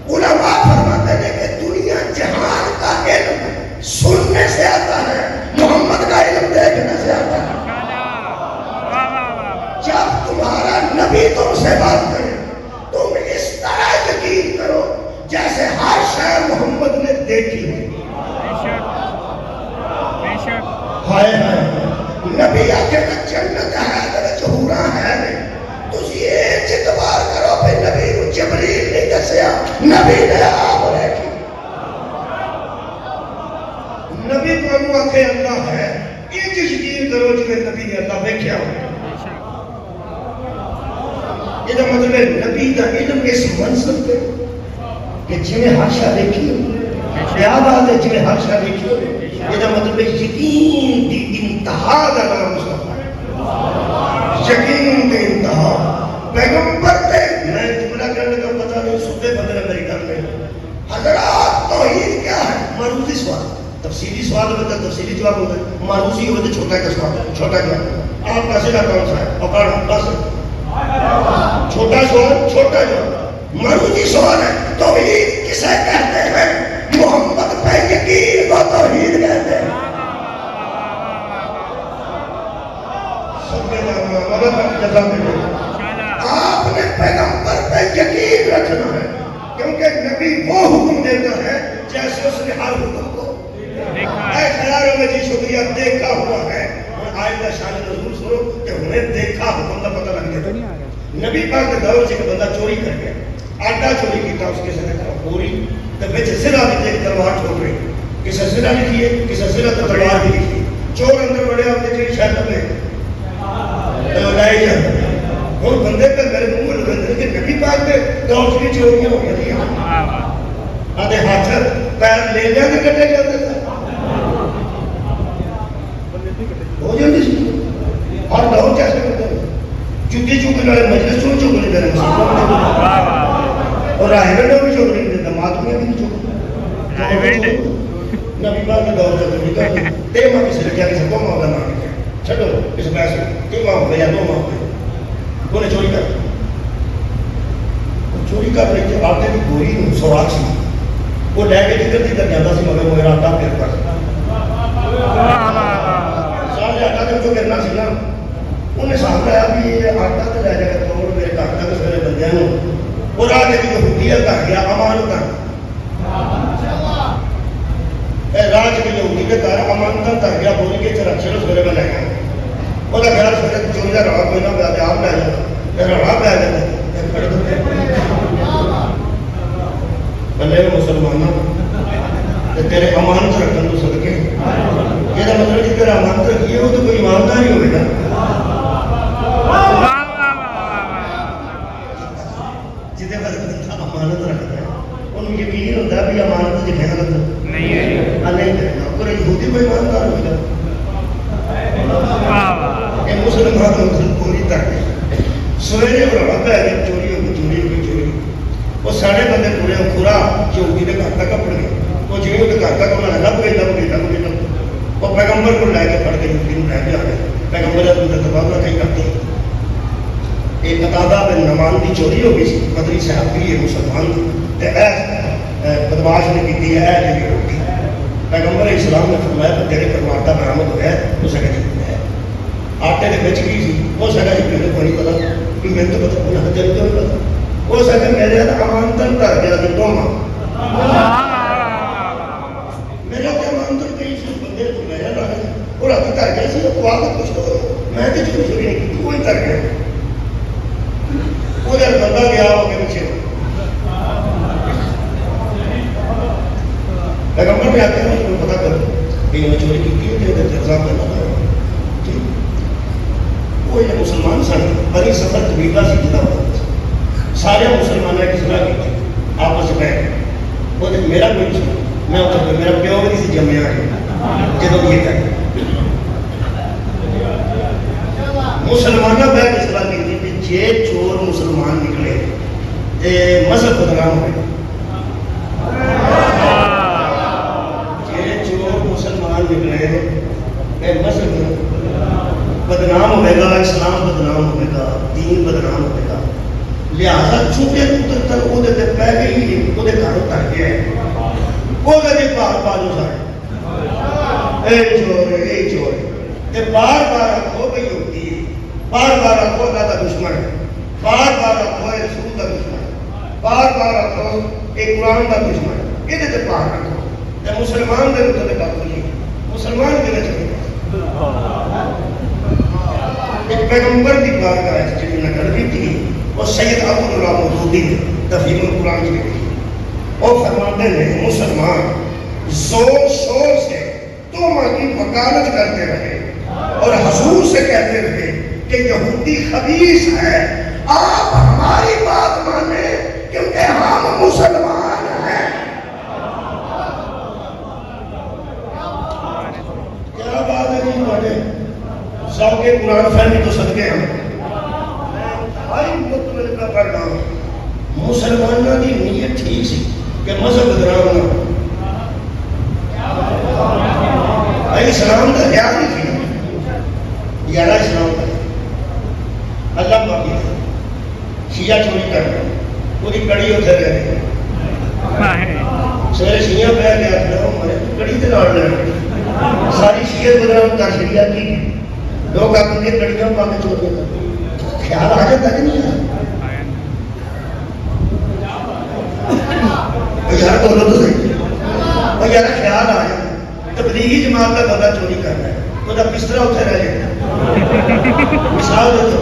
[SPEAKER 1] علماء فرماتے ہیں کہ دنیا جہان کا علم سننے سے آتا ہے، محمد کا علم دیکھنے سے آتا ہے۔ جب تمہارا نبی تم سے بات کرے تم اس طرح یقین کرو جیسے ہر شے محمد نے دیکھی ہے۔ ہائے نبی آکے نا جنت ہے چہورا ہے نہیں، تو یہ جتبار کرو پھر نبی کو جبریل نہیں دسیا، نبی نے آپ رکھی۔ نبی کو انو آکے اللہ ہے، یہ جو یقین کرو جو نبی نے اللہ دیکھیا ہو۔ یہ تو مطلب ہے نبی کا علم اس منصب پہ کہ جنہیں ہر شاہ دیکھی ہو، یاد آتے جنہیں ہر شاہ دیکھی ہو، یہ تو مطلب ہے یقین دی انتہا کا نام مصطفیٰ ہے، یقین دی انتہا پیغمبر تے میں جملہ کرنے کا پتہ نہیں سوتے بدلے میری گھر میں حضرات توحید کیا ہے؟ معروضی سوال، تفصیلی سوال ہوتا ہے تفصیلی جواب ہوتا ہے، معروضی ہوتا ہے چھوٹا کا سوال چھوٹا جواب۔ آپ کا سیدھا کون سا ہے؟ اوکار بس چھوٹا سوال چھوٹا جواب، معروضی سوال ہے توحید کسے کہتے ہیں؟ محمد پہ یقین کو توحید کہتے ہیں۔ آپ نے پیغمبر پہ یقین رکھنا ہے کیونکہ نبی وہ حکم دیتا ہے جیسے اس نے ہر حکم کو اے خیالوں میں جی شکریہ دیکھا ہوا ہے۔ اور آئندہ شان نزول سنو کہ انہیں دیکھا حکم کا پتہ لگ گیا۔ نبی پاک کے دور سے کہ بندہ چوری کر گیا، آٹا چوری کیتا اس کے ساتھ پوری تو بچ سرا بھی دیکھ تلوار چھوڑ رہی، کسی سرا لکھی ہے کسی سرا تو تلوار بھی لکھی، چور اندر بڑے آپ دیکھیں شاید میں لائی جاتا ہے۔ اور بندے پہ میرے منہ میں لگے کہ نبی پاک کے دور سے چوریاں ہو گئی آدھے ہاتھ پیر لے جا کے کٹے جاتے تھے ہو جاتی سی اور دور کیسے کرتے ہیں چکی چکی والے مجلس چون چک نہیں دینا اور راہ گڈوں بھی چک نہیں دیتا ماتمیاں بھی نہیں چک نبی پاک کے دور سے نہیں کرتے تیمہ کسی لکھیا کسی دو ماہ کا نام لکھا چھٹو اس پیسے تیمہ ہو گیا دو ماہ ہو گیا انہیں چوری کر چوری کر رہی تھی آٹے کی گوری سوراخ سی وہ لے کے جدھر جدھر جاتا سی مگر وہ آٹا پھرتا سارے آٹا جب جو گرنا سی نا انہیں سامنے آیا بھی یہ آٹا تو لے جائے گا توڑ میرے گھر تک سارے بندیاں نو اور آگے کی جو حدیت کر گیا امانتا راج کے جو حدیت کر امانتا کر گیا بولی کے چرا چلو سورے میں لے گیا وہ کا خیال سورے چوری کا روا کوئی نہ پہ آپ لے جاتا روا پہ آ جاتا بندے میں مسلمانوں تیرے امانت رکھنے تو صدقے یہ مطلب کہ تیرا امانت رکھیے وہ تو کوئی ایماندار ہی ہوئے گا. جتنے بندہ امانت رکھتا ہے انہوں یقین ہوتا ہے بھی امانت کی خیانت نہیں کرنا پر یہودی کوئی ایماندار ہوئے گا. یہ مسلمان پوری تک سویرے بڑھا پہ چوری ہو چوری وہ سارے بندے پورے خورا یہودی کے گھر تک اپڑ گئے. وہ جی وہ گھر تک انہوں نے لب گئی وہ پیغمبر کو لے کے پڑھ کے یہودی کو لے کے آ گئے. پیغمبر اپنے تبادلہ کہیں کرتے ہیں. ایک قطادہ بن نعمان کی چوری ہو گئی سی بدری صاحب بھی یہ مسلمان بدماش نے کی ہے یہ روٹی. پیغمبر اسلام نے فرمایا کہ تیرے پر آٹا برآمد ہوا ہے تو سکا جی ہے آٹے کے بچ گئی سی وہ سکا جی میرے کو نہیں پتا کہ میرے تو پتا نہ تیرے کو نہیں پتا وہ سکا میرے امانتن کر گیا کہ تو میرا تو امانتن کہیں سے بندے کو میرے لا گیا اور ابھی کر گیا سی تو آگے کچھ تو میں تو چوری نہیں کی کوئی کر گیا وہ جب بندہ گیا ہو کے پیچھے پیغمبر نے آتے ہیں تمہیں پتا کرو کہ یہ چوری کی ہے کہ الزام کرنا تھا. وہ یہ مسلمان سن بنی سفر قبیلہ سے جدا ہوا سارے مسلمان کی صلاح کی تھی آپس میں وہ میرا کوئی مسلمان میں اتر میرا پیو بھی سے جمعہ ہے جب یہ کہتے مسلمانہ بہ کے صلاح کی تھی کہ جے چور مسلمان نکلے مذہب بدنام ہوئے نکلے مذہب بدنام ہوئے گا اسلام بدنام ہوئے گا دین بدنام ہوئے گا. لہذا چونکہ اتر وہ پہ گئی وہ گھر اتر گیا وہ بار بار اے چور بار بار رکھو گئی ہوتی ہے بار بار رکھو اللہ کا دشمن ہے بار بار رکھو رسول کا دشمن ہے بار بار رکھو ایک قرآن کا دشمن ہے یہ بار رکھو مسلمان کے مطلب کافی نہیں مسلمان کے لئے ایک پیغمبر کی بارگاہ ہے جنہی نکل بھی تھی وہ سید عبداللہ مودودی نے تفہیم القرآن کی بھی وہ فرماتے ہیں مسلمان زور شور سے تومہ کی وکالت کرتے رہے اور حضور سے کہتے رہے کہ یہودی خبیث ہے آپ ہماری بات مانیں کیونکہ ہم مسلمان ہیں. کیا بات ہے نہیں پڑھے سب کے قرآن فہمی تو صدقے ہم بھائی مطمئن کا پڑھنا مسلمانہ کی نیت ٹھیک سی کہ مذہب بدنام نہ اسلام کا خیال نہیں تھی یارہ اسلام کا اللہ باقی تھا شیعہ چوری کر رہے وہ کی کڑی ہوتے رہ رہے سویرے شیعہ پہ گیا تھا کڑی تے لڑ رہے ساری شیعہ بدنام کر شریعہ کی لوگ اپنے کڑیاں پا کے چوری کرتے خیال آ جاتا کہ نہیں ہے یار تو تو صحیح یار خیال آ جاتا تبلیغی جماعت کا بندہ چوری کر رہا ہے وہ بستر اتنے رہ جاتا مثال دے دو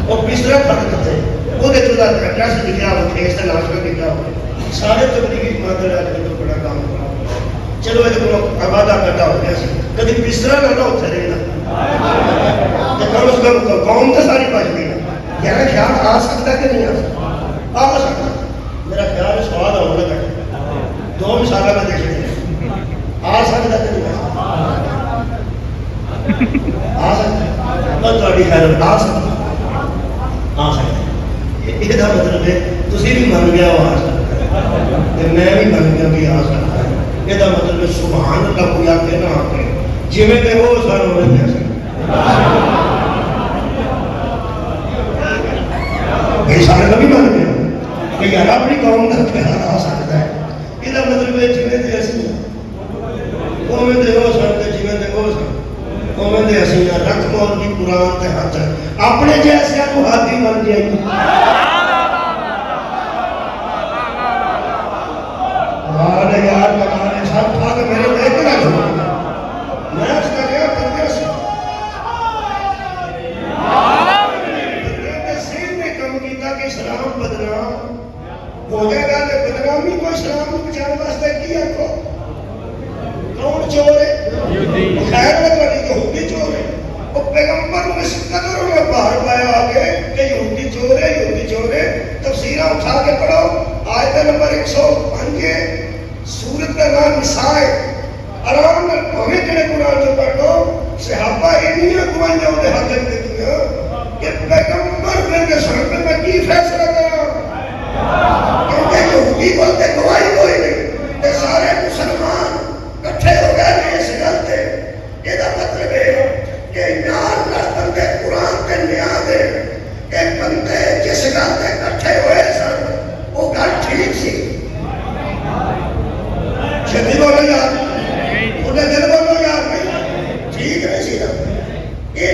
[SPEAKER 1] وہ بستر فرق کرتے وہ ایڈریس لکھا ہو فیس کا نام کا لکھا ہو سارے تبلیغی جماعت تو بڑا کام کرا چلو یہ آبادہ کٹا ہو گیا کبھی بستر نہ اتنے رہنا کم از کم قوم تو ساری بچ گئی یار خیال آ سکتا کہ نہیں آ سکتا میرا خیال سواد ہونے لگا دو مثالیں میں دیکھے آ سکتا کہ نہیں آ سکتا میں تھوڑی خیر آ سکتا یہ مطلب ہے تسی بھی من گیا وہ آ سکتا میں بھی من گیا بھی آ سکتا ہے یہ مطلب ہے سبحان اللہ کوئی آتے نہ آتے جی میں کہ وہ سارے ہونے دے سکتا یہ سارے کا بھی من گیا کہ یار اپنی قوم کا خیال آ سکتا ہے یہ مطلب ہے جی میں دے ایسی قومیں دے ہو سکتے جی میں دے ہو سکتے قومیں دے ایسی رکھ مول کی قرآن تے ہاتھ ہے اپنے جیسے کو ہاتھی بن جائے گی آرے یار کمانے سب تھا کہ میرے دیکھ نہ چھوڑا میں اس کا کیا کرتے سے سین نے کم کیتا کہ اسلام بدنام ہو جائے گا کہ بدنامی کو اسلام خیر ہے تھوڑی یہودی چور ہے وہ پیغمبر میں اس قدر انہیں باہر پایا آگے کہ یہودی چور ہے یہودی چور ہے. تفسیرہ اٹھا کے پڑھو. آیت نمبر 105 سورت کا نام نساء ہے. آرام نال بھویں جڑے قرآن جو پڑھ لو صحابہ انہی گوائیاں انہیں حاضر دے دیا کہ پیغمبر میرے سر پہ میں کی فیصلہ کرا کیونکہ یہودی بولتے گواہی کوئی نہیں تے سارے مسلمان کٹھے ہو گئے نہیں اس گل تے. یہ مطلب ہے کہ نال نال بندے قرآن تے نیا دے کہ بندے جس گل تے کٹھے ہوئے سن وہ گل ٹھیک سی. چھتی بولو یار انہیں دل بولو یار نہیں ٹھیک نہیں سی. یہ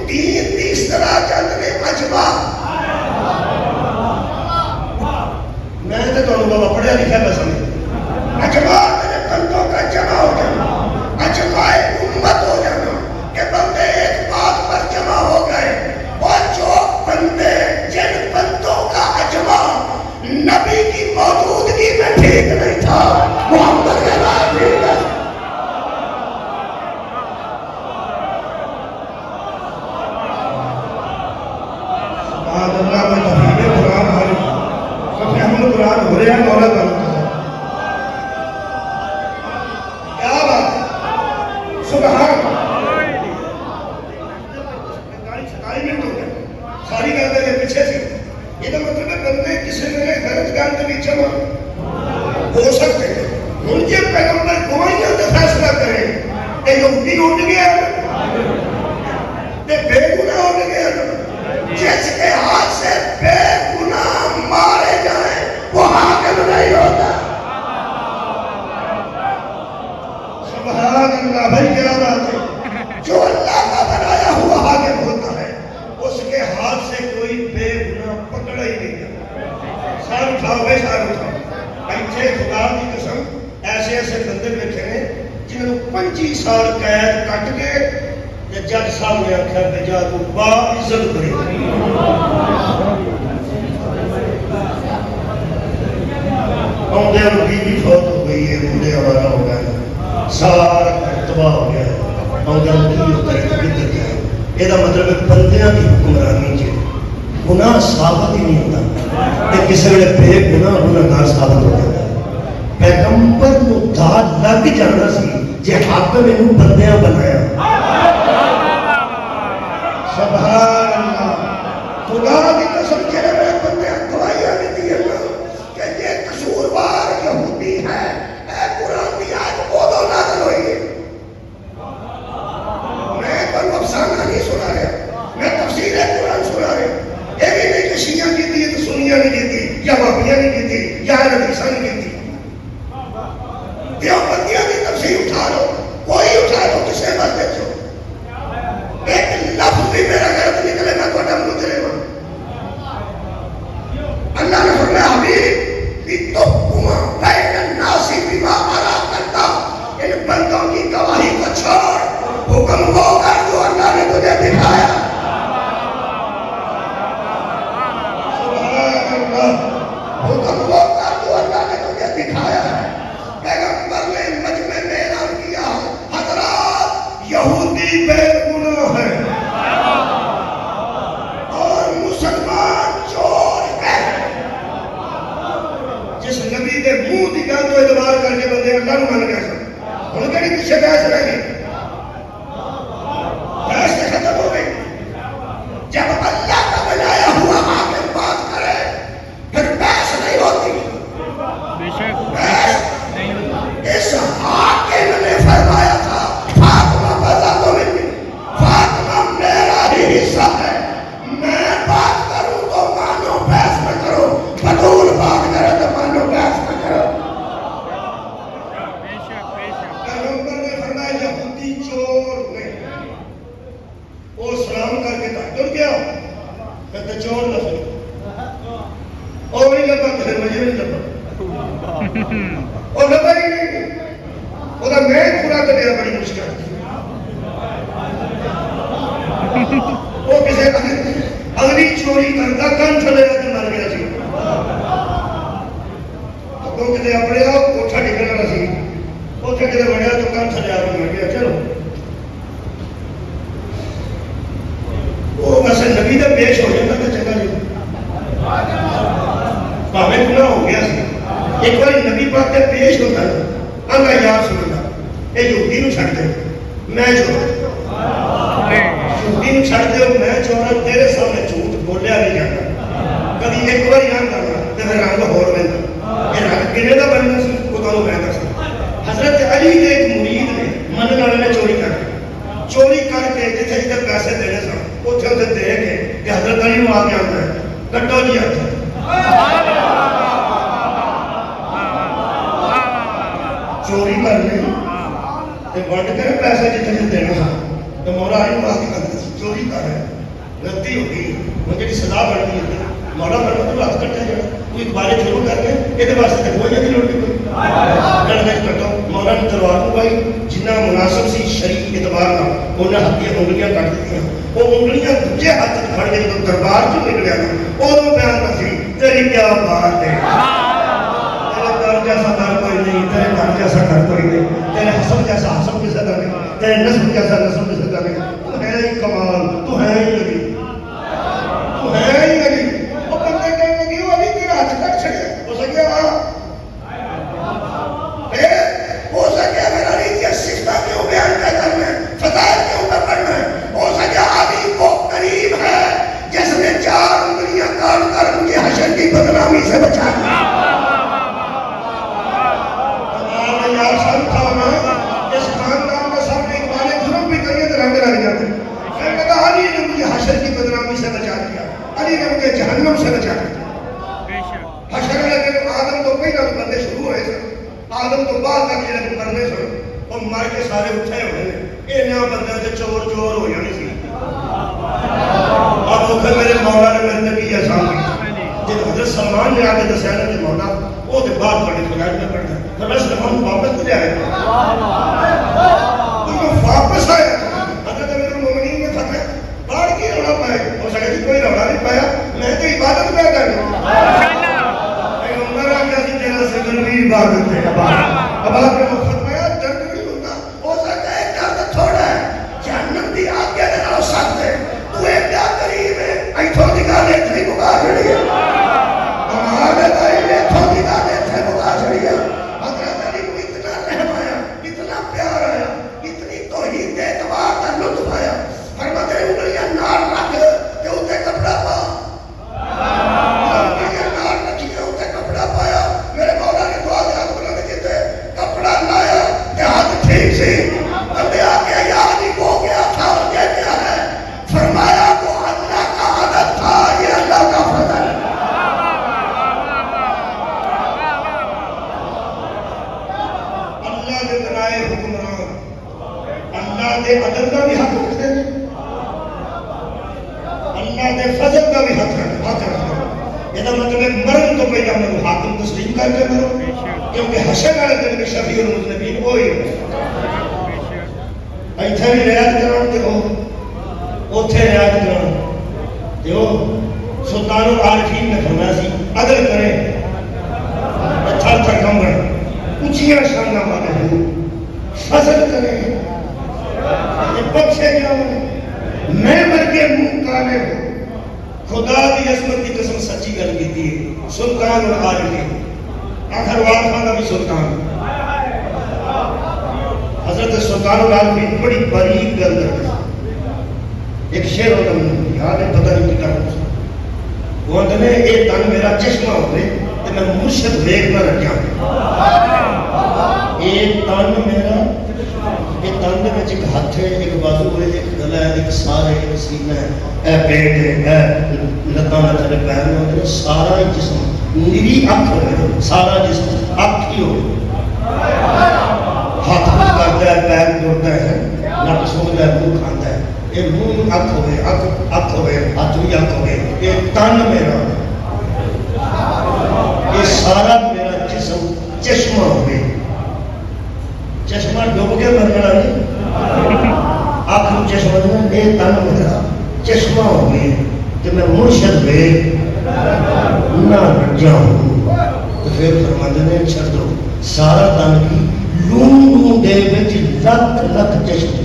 [SPEAKER 1] تین تیس طرح چند نے عجبہ. میں تو تمہیں بابا پڑھیا لکھا پسند. عجبہ میرے بندوں کا جمع ہو جانا عجبہ امت ہو جانا کہ بندے ایک بات پر جمع ہو گئے. اور جو بندے جن بندوں کا عجبہ نبی کی موجودگی میں ٹھیک نہیں تھا محمد کے بعد ٹھیک ہے. سبحان اللہ میں تفہیم قرآن حالی تفہیم قرآن ہو رہے ہیں مولا تعالیٰ کیا بات سبحان منٹ ہو گئے ساری گردے کے پیچھے سے. یہ تو مطلب ہے بندے کسی میں غلط گان کے بھی جمع ہو سکتے ہیں. ان کے پیغمبر گوائیاں کا فیصلہ کریں کہ یہودی اٹھ گیا کہ بے گناہ اٹھ گیا. جس کے ہاتھ سے بے گناہ مارے جائیں وہ حاکم نہیں ہوتا. سبحان اللہ بھائی کیا بات ہے. جو اللہ کا بنایا ہوا حاکم ہوتا ہے اس کے ہاتھ سے کوئی بے گناہ پکڑا ہی نہیں جاتا. سال اٹھاؤ بھائی سال اٹھاؤ. ایسے خدا کی قسم ایسے ایسے بندے بیٹھے ہیں جنہوں 25 سال قید کٹ کے جج صاحب نے آخیا کہ جا تو با عزت کرے. آدھے بیوی فوت ہو گئی ہے بوڑھے ہمارا ہو گیا سارا تباہ ہو گیا. آدھے کی ہوتا ہے کدھر جائے. یہ مطلب ہے بندیاں کی حکمرانی چ گناہ ثابت ہی نہیں ہوتا کہ کسی ویلے بے گناہ گناہگار ثابت ہو جاتا ہے. پیغمبر نو داد لگ جانا سی جے حاکم انہوں بندیاں بنایا. سبحان اللہ خدا کی قسم چلے میں بندے گواہیاں دیتی ہے کہ یہ قصوروار یہودی ہے. اے قرآن کی آیت بہت نازل ہوئی ہے. میں پر افسانہ نہیں سنا رہا میں تفسیر قرآن سنا رہا. یہ بھی نہیں کہ شیعہ کی تھی تو سنیاں نہیں کی تھی یا وابیاں نہیں کی تھی یا حدیثاں نہیں کی تھی. دیوبندیاں کی تفسیر اٹھا لو کوئی اٹھا لو کسے بات دیکھو ایک لفظ بھی میرا غلط نکلے میں تو اڈم نکلے گا. اللہ نے فرمایا حبیب لِتُحْكُمَ بَيْنَ النَّاسِ بِمَا أَرَاكَ اللَّهُ. ان بندوں کی گواہی کو چھوڑ حکم وہ کر جو اللہ نے تجھے دکھایا. سبحان اللہ حکم وہ کر جو اللہ نے تجھے دکھایا ہے. پیغمبر نے مجمع میں اعلان کیا حضرات یہودی بے گناہ ہے اور مسلمان چور ہے. جس نبی کے منہ کی گل کو اعتبار کر کے بندے اللہ نو من گئے سن ان کے پیچھے بحث رہ گئی. بحث ختم ہو گئی. جب اللہ کا بنایا ہوا حاکم بات کرے پھر بحث نہیں ہوتی. بحث اس حاکم نے فرمایا تھا فاطمہ بتا تو نہیں فاطمہ میرا ہی حصہ ہے. میں بات کروں تو مانو بحث نہ کرو. بطول بات کرے تو مانو بحث نہ کرو. پیغمبر نے فرمایا یہودی چور نہیں. وہ سلام کر کے ڈر گیا کہتے چور لفظ اور نہیں لبا تو پھر مجھے نہیں لبا اور لبا ہی نہیں. وہ میں پورا کریا بڑی مشکل. وہ کسی اگلی چوری کرتا کن چلے گا تو مر گیا سی. تو کتے اپنے آپ کوٹھا ڈگنا سی اوتھے کتے بڑھیا تو کن چلے آ مر گیا. چلو میں چور جھوٹی چھڑ دو میں چور تیرے سامنے جھوٹ بولیا نہیں جاتا کبھی ایک بار یاد کرنا تو پھر رنگ ہور لینا یہ رنگ کنے کا بننا سی وہ تمہیں میں دستا حضرت علی کے ایک مرید نے منن والے نے چوری کر کے جتنے جتنے پیسے دینے سن اتنے اتنے دے کے کہ حضرت علی نو آ کے آتا ہے کٹو جی ہاتھ چوری کر لی ونڈ کر پیسے جتنے جتنے دینا سن تو مولا علی نو آ کے آتا چوری کر رہا ہے غلطی ہو گئی وہ جی سزا بن گئی مولا فرما تو ہاتھ کٹیا جانا تو اقبال شروع کر کے یہ واسطے کوئی نہیں لوٹ کوئی لڑنے کٹو مولا نے تلوار پائی جنہ مناسب سی شریف اعتبار کا انہیں ہاتھ کی انگلیاں کٹ دیتی وہ انگلیاں دوجے ہاتھ پھڑ کے جب دربار چ نکلیا ادو بیان کر سی تیری کیا بات ہے تیرے گھر جیسا گھر کوئی نہیں تیرے گھر جیسا گھر کوئی نہیں تیرے حسب جیسا حسب کسی کا نہیں تیرے نسب جیسا نسب کسی کا نہیں تو ہے ہی کمال تو ہے ہی لگی تو ہے ہی لگی وہ بندے کہنے لگی وہ ابھی تیرا ہاتھ کٹ چھڑے ہو سکے ہو سکے میرا نیچے سکھتا کیوں بیان کیا کرنا ہے فضائل کیوں پہ پڑھنا ہے ہو سکے آدھی وہ قریب ہے جس نے 4 انگلیاں کاٹ کر مجھے حشر کی بدنامی سے بچا یار سن تھا نا اس خاندان کا سامنے اقبال ظلم بھی کریے تو رنگ لگ جاتے میں نے کہا علی نے مجھے حشر کی بدنامی سے بچا دیا علی نے مجھے جہنم سے بچا دیا حشر لگے آدم تو پہلے بندے شروع ہوئے سن آدم تو بعد تک یہ کرنے سن اور مر کے سارے اٹھے ہوئے ہیں یہ نیا بندے سے چور چور ہو جانی سی اب وہ میرے مولا نے میرے نبی احسان کی جب حضرت سلمان نے آگے دسیا نا کہ مولا وہ تو بعد پڑھے فلائٹ میں پڑھتا ہے تو میں سلمان واپس لے آئے تو واپس آئے حضرت امیر المومنین نے فتح باڑ کی روڑا پائے ہو سکے جی کوئی روڑا نہیں پایا میں تو عبادت پہ کر رہا عبادت ہے اب آپ نے وہ فرمایا درد نہیں ہوتا ہو سکتا ہے درد تھوڑا ہے جہنم دی آگ کے دن ہو سکتا ہے تو ایک کیا قریب ہے ایتھوں نکالے تھے بکا چھڑی ہے ہمارے قریب ایتھوں نکالے تھے بکا چھڑی ہے حضرت علی کو اتنا رحم آیا اتنا پیار آیا اتنی توحید اعتبار کا لطف آیا فرماتے ہیں انگلیاں نار رکھ کہ اسے کپڑا پا انگلیاں نار رکھی کہ اسے کپڑا پایا میرے مولا نے دعا دیا کپڑا لایا کہ ہاتھ ٹھیک سے بندے آ گیا یاد ہی ہو گیا تھا اور کیا کیا ہے فرمایا وہ اللہ کا عادت تھا یہ اللہ کا فضل اللہ دے بنائے حکمران اللہ دے عدل کا بھی حق رکھتے ہیں اللہ دے فضل کا بھی حق رکھتے ہیں یہ مطلب ہے مرن تو پہلے ہم حاکم تسلیم کر کے مرو کیونکہ حشر والے دن میں شفیع المذنبین وہی ہے ایتھے بھی رعایت کران تے اوتھے رعایت کران تے سلطان العارفین نے فرمایا سی عدل کریں تھر تھر کمبڑ اونچیاں شاناں والے ہو فضل کریں بخشے جاؤں میں مر کے منہ کالے ہوں خدا دی عظمت کی قسم سچی گل کی تھی سلطان العارفین آخر واقعہ کا بھی سلطان حضرت سلطان العارفین بڑی باریک گل کرتے ایک شعر ہوتا ہے یاد ہے پتہ نہیں کیا ہوتا وہ اندر نے ایک تن میرا چشمہ ہوتے تو میں مرشد ویگ نہ رکھا ایک تن میرا ایک تن دے وچ ایک ہاتھ ہے ایک بازو ہے ایک گلا ہے ایک سار ہے ایک سینہ ہے اے پیٹ ہے اے لتاں دے تھلے پیر نے سارا جسم نیری اکھ ہوئے سارا جسم اکھ ہی ہوئے ہاتھ کرتا ہے پیر جوڑتا ہے نک سونگتا ہے منہ کھاتا ہے یہ منہ اکھ ہوئے اکھ ہوئے ہاتھ بھی اکھ ہوئے یہ تن میرا یہ سارا میرا جسم چشمہ ہوئے چشمہ ڈوب کے مرنا نہیں آخر چشمہ دیں اے تن میرا چشمہ ہوئے کہ میں مرشد بے نہ جاؤں تو پھر فرماتے ہیں چھڑ دو سارا تن کی لوں دے وچ لکھ لکھ چشمہ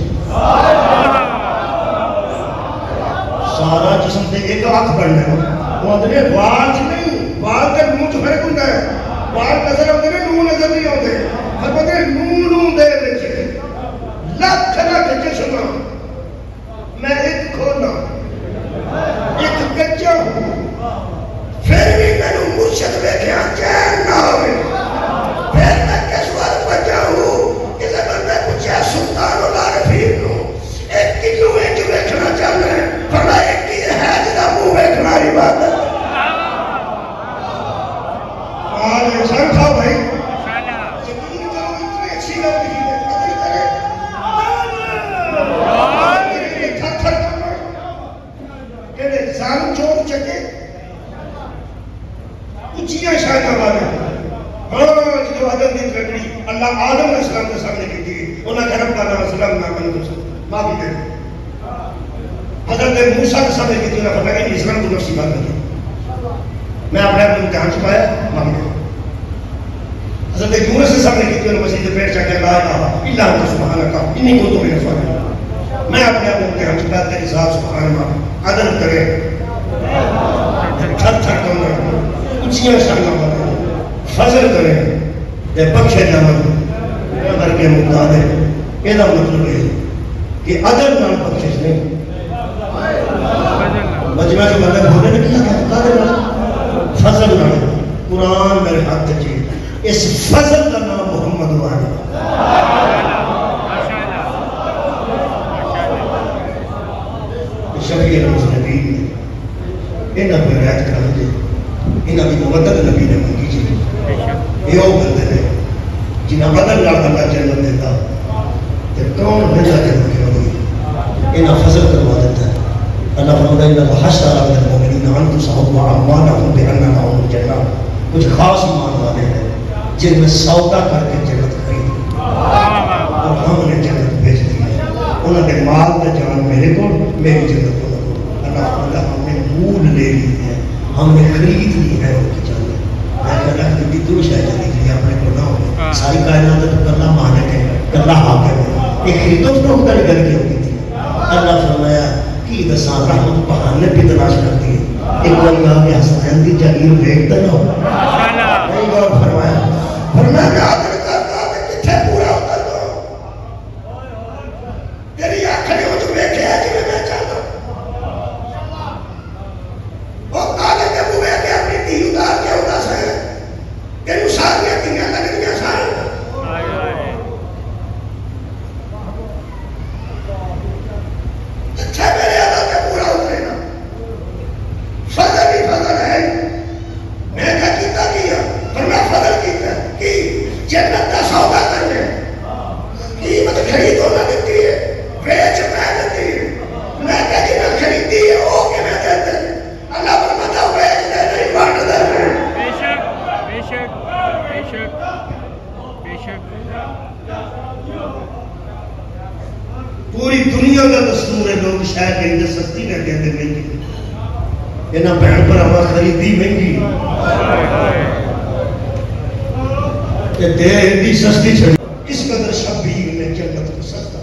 [SPEAKER 1] سارا جسم دے ایک آنکھ بننا ہے وہ اندرے وال نہیں وال تے منہ چ فرق ہوندا ہے وال نظر آتے ہیں نور نظر نہیں آتے فرماتے ہیں نور دے وچ لاکھ لاکھ چشمہ میں ایک کھولا ایک کچا ہوں پھر بھی میں نے مرشد ویکھیا چین نہ ہوئے پھر میں کس وقت بچا ہوں کسی بندے پوچھا سلطان العارفین نو ایک کلو ہے جو ویکھنا چاہتا ہے فرمایا ایک کی ہے جدا منہ ویکھنا عبادت آج انسان کھاؤ بھائی یقین کرو اتنے اچھی لوگ نہیں ہے قدر کرے تھر تھر کرنا کہ ظالم چور چکے اچھیاں شاہدہ والے ہاں جو عدد دی ترکڑی اللہ آدم علیہ السلام کے سامنے کی تھی انہاں کہ رب کا نام سلام نام کو معافی دے حضرت موسیٰ کے سامنے کی تھی انہاں فرمایا کہ اسلام کو نفسی بات نہیں میں اپنے آپ کو امتحان چھپایا معافی دے حضرت یونس کے سامنے کی تھی انہوں مسیح پیٹ چاہ کے لا الہ الا انت سبحانک انی کنت من الظالمین میں اپنے آپ کو امتحان چھپایا تیری ذات سبحان اللہ عدل کرے تھر تھر کرنا اچھیاں شانہ بنا فضل کرے دے بخشے جانا اگر کے مقدار ہے یہ مطلب ہے کہ عدل نال بخشش نہیں مجمع جو مطلب ہونے نے کیا کہ فضل نال قرآن میرے ہاتھ چاہیے اس فضل کا نام محمد وانی شفیع المذنبین نے انہاں پہ رعایت کر دے انہاں کی مدد نبی نے مانگی جی یہ وہ بندے نے جنہاں بدل نال اللہ جنت دیتا تے کون بندہ جنت ہوئی انہاں فضل کروا دیتا ہے اللہ فرماتا ہے انہاں حشر علی المؤمنین ان تصحبوا اعمالهم بان لهم الجنہ کچھ خاص ایمان والے ہیں جن میں سودا کر کے جنت خرید اور ہم نے جنت بیچ دی ہے انہوں نے مال میں جان میرے کو میری جنت کو اللہ فرماتا ہم نے مول لے لی ہے ہم نے خرید لی ہے ان کی جنت میں کہہ رہا کہ تو شاید خرید لی اپنے کو نہ ہو ساری کائنات تو کرنا مالک ہے کرنا حاکم ہے ایک خریدو فروخت کر گھر کی ہوتی تھی اللہ فرمایا کہ دسان رحمت بہانے بھی تلاش کرتی ہے ایک بار یہاں کے حسنین دی جاگیر دیکھتا نہ ہو نہیں اور فرمایا فرمایا میں آدھر کرتا میں کتھے پورا ہوتا تو تیری آنکھیں ہو جو میں کیا جی میں چاہتا وہ کالے کے بوئے کے اپنی تی اتار کے ہوتا سائے کہ نسار میں دنیا لگ دنیا سائے اچھا میرے عدد کے پورا اترے نا فضل بھی فضل ہے میں کہا کیتا کیا پر میں فضل کیتا کہ جنت کا سودا کرنے قیمت خرید ہونا دیتی ہے بیچ میں دیتی ہے میں کہا کہ میں خریدی ہے وہ کہ میں دیتے ہیں اللہ پر مدہ بیچ دے نہیں بانٹ دے رہے
[SPEAKER 2] بے شک بے شک بے شک بے شک
[SPEAKER 1] پوری دنیا کا دستور ہے لوگ شاید کہ سستی کر کے دے مہنگی انہاں بہن پر ہمیں خریدی مہنگی کہ دے دی سستی چھڑی اس قدر شبیر نے جنت کو سستا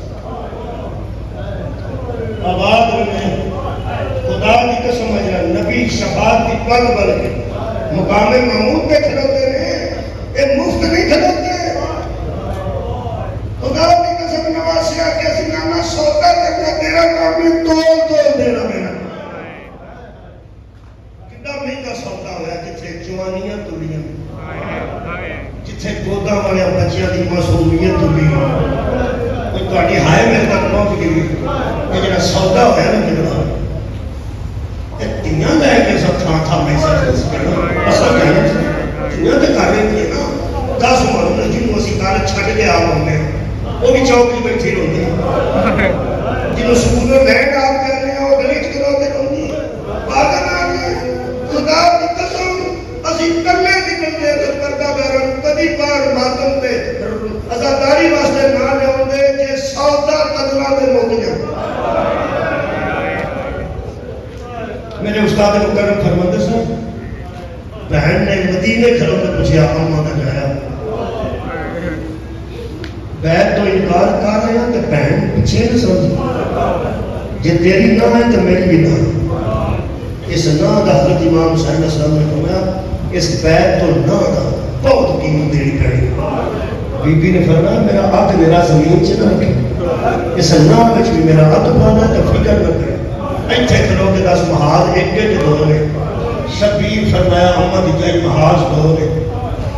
[SPEAKER 1] آباد میں خدا کی قسم ہے نبی شفاعت کی پل بل کے مقام محمود پہ کھڑوتے ہیں یہ مفت نہیں کھڑوتے خدا کی قسم نواسیہ کے سنانا سوتا کرنا تیرا کام میں تول دینا میرا کتنا مہنگا سوتا ہوا جتھے جوانیاں تولیاں جتھے گودا والے بچیاں دی معصومیت تولیاں کوئی تہاڈی ہائے میرے تک پہنچ گئی یہ جڑا سودا ہوا نا کتنا تیاں لے کے سب تھان تھا میں سب کرنا اصل کہنا تیاں تے کر رہی تھی نا 10 مہینے جنوں اسی کال چھڈ کے آ ہوندے وہ بھی چوکی بیٹھی ہوندی جنوں سکول میں لینڈ آپ کر رہے ہیں وہ گلی چ کروتے ہوندی بات نہ خدا کی قسم اسی کلے نکلنے تے کردا بیرن کبھی بار ماتم تے عزاداری واسطے نہ لیاوندے جے سودا قدراں دے موقع میرے استاد مکرم فرماتے سن بہن نے مدینے کھلو کے پوچھا اماں کا جایا بیت تو انکار کر رہے ہیں تو بہن پیچھے نہ سمجھ جی تیری نہ ہے تو میری بھی نہ ہے اس نہ دا حضرت امام حسین علیہ السلام نے فرمایا اس بیت تو نہ دا بہت قیمت دینی پڑی بی بی نے فرمایا میرا حق میرا زمین چ نہ رکھے اس نام وچ بھی میرا ہاتھ پانا تے فکر نہ کرے ایتھے کھلو کے 10 محاذ ایک ایک دو نے شبیر فرمایا امت دی جائی محاذ دو نے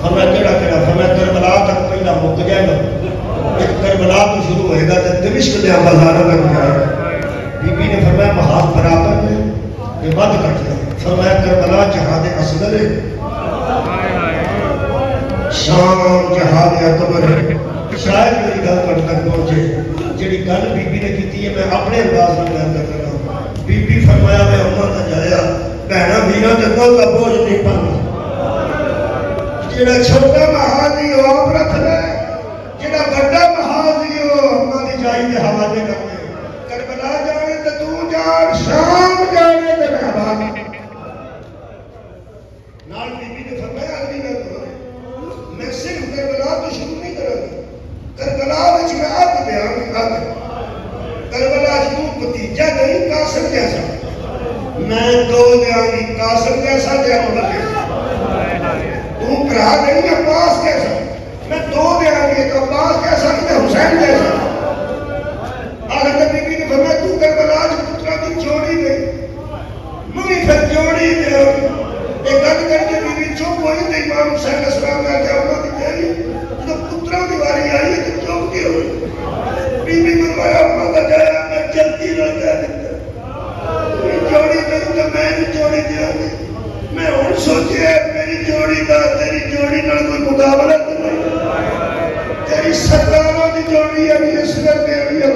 [SPEAKER 1] فرمایا کیڑا کیڑا فرمایا کربلا تک پہلا مک جائے گا ایک کربلا تو شروع ہوئے گا تے دمشق دے بازاراں تک جائے گا بی بی نے فرمایا محاذ برابر نے یہ بات کرتے ہیں فرمایا کربلا جہاد اصغر ہے شام جہاد اکبر ہے شاید میری گل پر تک پہنچے جڑی گل بی بی نے کیتی ہے میں اپنے انداز میں بیان کر رہا ہوں بی بی فرمایا میں عمر کا جایا بہنا میرا تے دل کا بوجھ نہیں پانا جڑا چھوٹا محاذ ہو آپ رکھ لے جڑا بڑا محاذ ہو اپنا دی جائی دے حوالے کر لے کربلا جانے تے تو جان شام جانے تے میں حوالے نال بی بی نے فرمایا اگلی گل میں صرف کربلا تو شروع نہیں کروں گی کربلا وچ میں اب بیان کر کربلا وچ تو بھتیجا نہیں قاسم جیسا میں دو دیاں گی قاسم جیسا تے عمر جیسا تو بھرا نہیں عباس کیسا میں دو دیاں گی ایک عباس کیسا تے حسین جیسا آخر تے بی بی نے فرمایا تو کربلا وچ پترا دی جوڑی دے میں پھر جوڑی دے ایک گل کر کے بی بی چپ ہوئی تے امام حسین السلام کہا کہ اماں دی تیری جب پتروں کی باری آئی ہے تو چپ کی ہوئی بی بی فرمایا اماں کا جایا میں جلدی نہ کہہ دیتا جوڑی دے تو میں بھی جوڑی دیا گی میں ہوں سوچے میری جوڑی دا تیری جوڑی نہ کوئی مقابلت نہیں تیری سرداروں کی جوڑی ہے بھی اس میں تیری ہے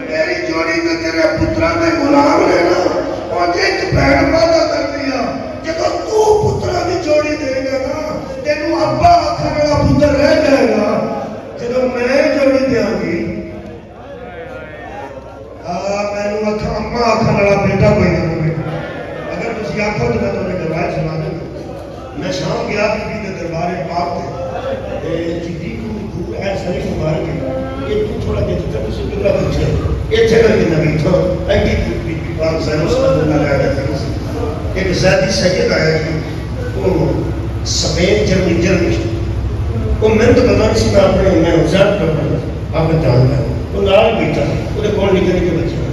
[SPEAKER 1] میری جوڑی تو تیرے پتروں کے غلام ہے نا اور ایک بہن وعدہ کر دیا جب تو پتروں کی جوڑی دے گا نا تینوں ابا آخر والا پتر رہ جائے گا جب میں جوڑی دیا گی میں اما آخر والا بیٹا کوئی نہ ہوئے اگر تسی آخو تو میں تمہیں روایت سنا دوں میں شام گیا بی بی دربار پاک تے جدی کو اے شریف مبارک ہے یہ تو تھوڑا کہ تو تسی قبلہ پوچھے یہ جگہ کے نبی تھا ایڈی بی بی پاک زینب صلی اللہ علیہ وسلم ایک زیادی سید آیا جی وہ سفید جرمی وہ میں تو پتا نہیں میں اپنے میں زیادہ کرنا آپ نے جان گیا وہ نال بیٹا وہ کون نکلنے کے بچے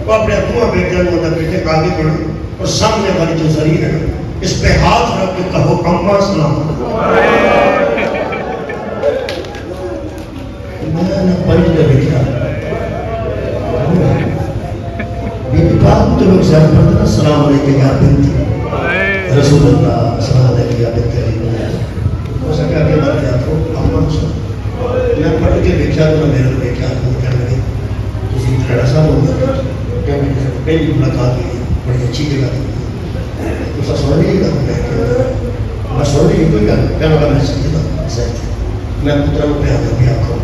[SPEAKER 1] وہ اپنے ابوہ بیٹا نے ہوتا بیٹے آگے بڑھا اور سامنے والی جو ضریر ہے اس پہ ہاتھ رکھ کے کہو اماں سلام میں نے پڑھ کے بیٹھا بیٹی بات تو لوگ زیادہ پڑھتے نا السلام علیکم یا بنتی رسول اللہ السلام علیکم یا بنتی ہو سکتا کہ میں کیا تو اماں سلام میں پڑھ کے بیٹھا تو میرے کو بیٹھا تو کہنے لگے تسی کھڑا صاحب ہوگا پہلی ملاقات ہوئی بڑی اچھی جگہ تھی تو سوال نہیں کرتا میں سوال نہیں کوئی گل کہنا لگا میں سمجھتا میں پترا کو پیار بھی آخو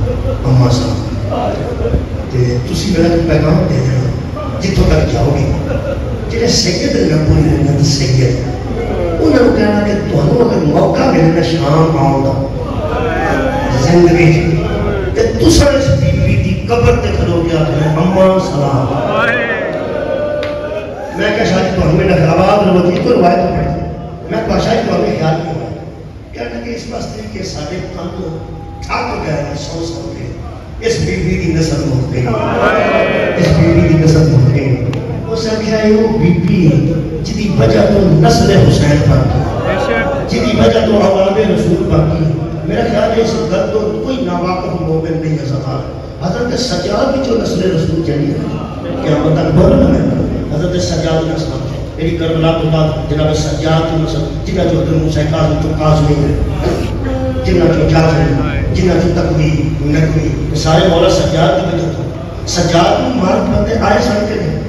[SPEAKER 1] اما صاحب تسی میرا پیغام دے دینا جتوں تک جاؤ گے جہاں سید نبوی نے سید انہوں نے کہنا کہ تمہیں اگر موقع ملنا شام آؤں گا زندگی تصا اس بی بی دی قبر تے کھلو گیا اما سلام میں کہا شاید تو ہمیں نخلابات روتی کو روایت پڑھتی میں کہا شاید تو ہمیں خیال کیا کہنا کہ اس باستے کہ سارے کام کو تھاک گیا ہے سو کے اس بی بی دی نسل مہت گئی اس بی بی دی نسل مہت گئی اس آخیا ہے وہ بی بی جدی وجہ تو نسل حسین باقی جدی وجہ تو اولاد رسول باقی میرا خیال ہے اس گل تو کوئی ناواقف مومن نہیں ہے سفار حضرت سجاد بھی جو نسل رسول چلی ہے کیا مطلب بولنا ہے حضرت سجاد نسل میری کربلا تو بعد جناب سجاد کی نسل جنہ جو حضرت موسیٰ کاظم تو کاظمی ہے جنہ جو جعفر جنہ جو تقوی نقوی سارے مولا سجاد کی وجہ تو سجاد میں مارک بندے آئے سن کے نہیں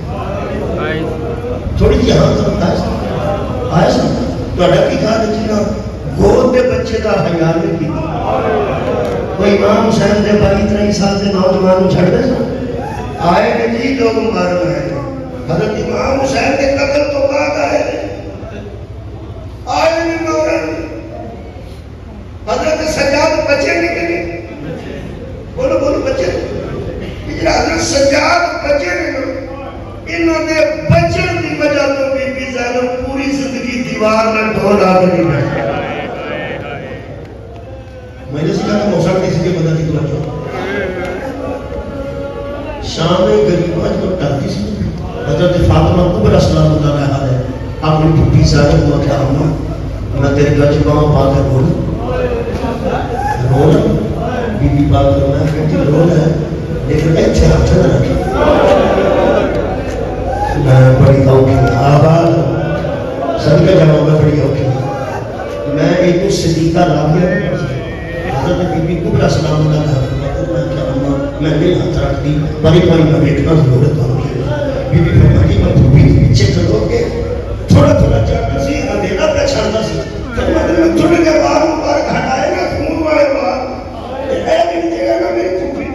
[SPEAKER 1] تھوڑی جی ہاں تو آئے سن تو اڈا کی کہا جنہ گود دے بچے کا خیال نہیں کی کوئی امام حسین دے 22-23 سال سے نوجوان چھڑ دے سن آئے کہ جی لوگ مارو ہے حضرت امام حسین کے قتل تو بعد آئے نہیں مارن حضرت سجاد بچے نکلے بولو بولو بچے حضرت سجاد بچے نکلے انہوں نے بچن کی وجہ تو بی زینب پوری زندگی دیوار میں ڈھول آگے نہیں بیٹھے میں نے سکھا کہ موسیٰ کسی کے مدد کی توجہ شام غریباں جو ڈرتی سی حضرت فاطمہ کبریٰ سلام اللہ علیہا نے اپنی پھوپھی زینب کو کہا اماں میں تیرے گھر باہم پا کر رونا بی بی پاک کرنا ہے کہ رونا ہے لیکن ایتھے ہاتھ نہ رکھے میں بڑی اوکھی آباد صدقہ جاؤں میں بڑی اوکھی میں ایک صدیقہ رابعہ حضرت بی بی کبریٰ سلام اللہ علیہا میں نے ہاتھ رکھ دی بڑی میں بیٹھنا ضرورت ہوگی بی بی فرمائی میں پھوپھی پیچھے کھڑو کے تھوڑا تھوڑا چاہتا سی اندھیرا پہ چھڑتا سی فرماتے میں تھوڑے کے بار مبارک ہٹائے گا خون والے بار اے نہیں دے گا میری پھوپھی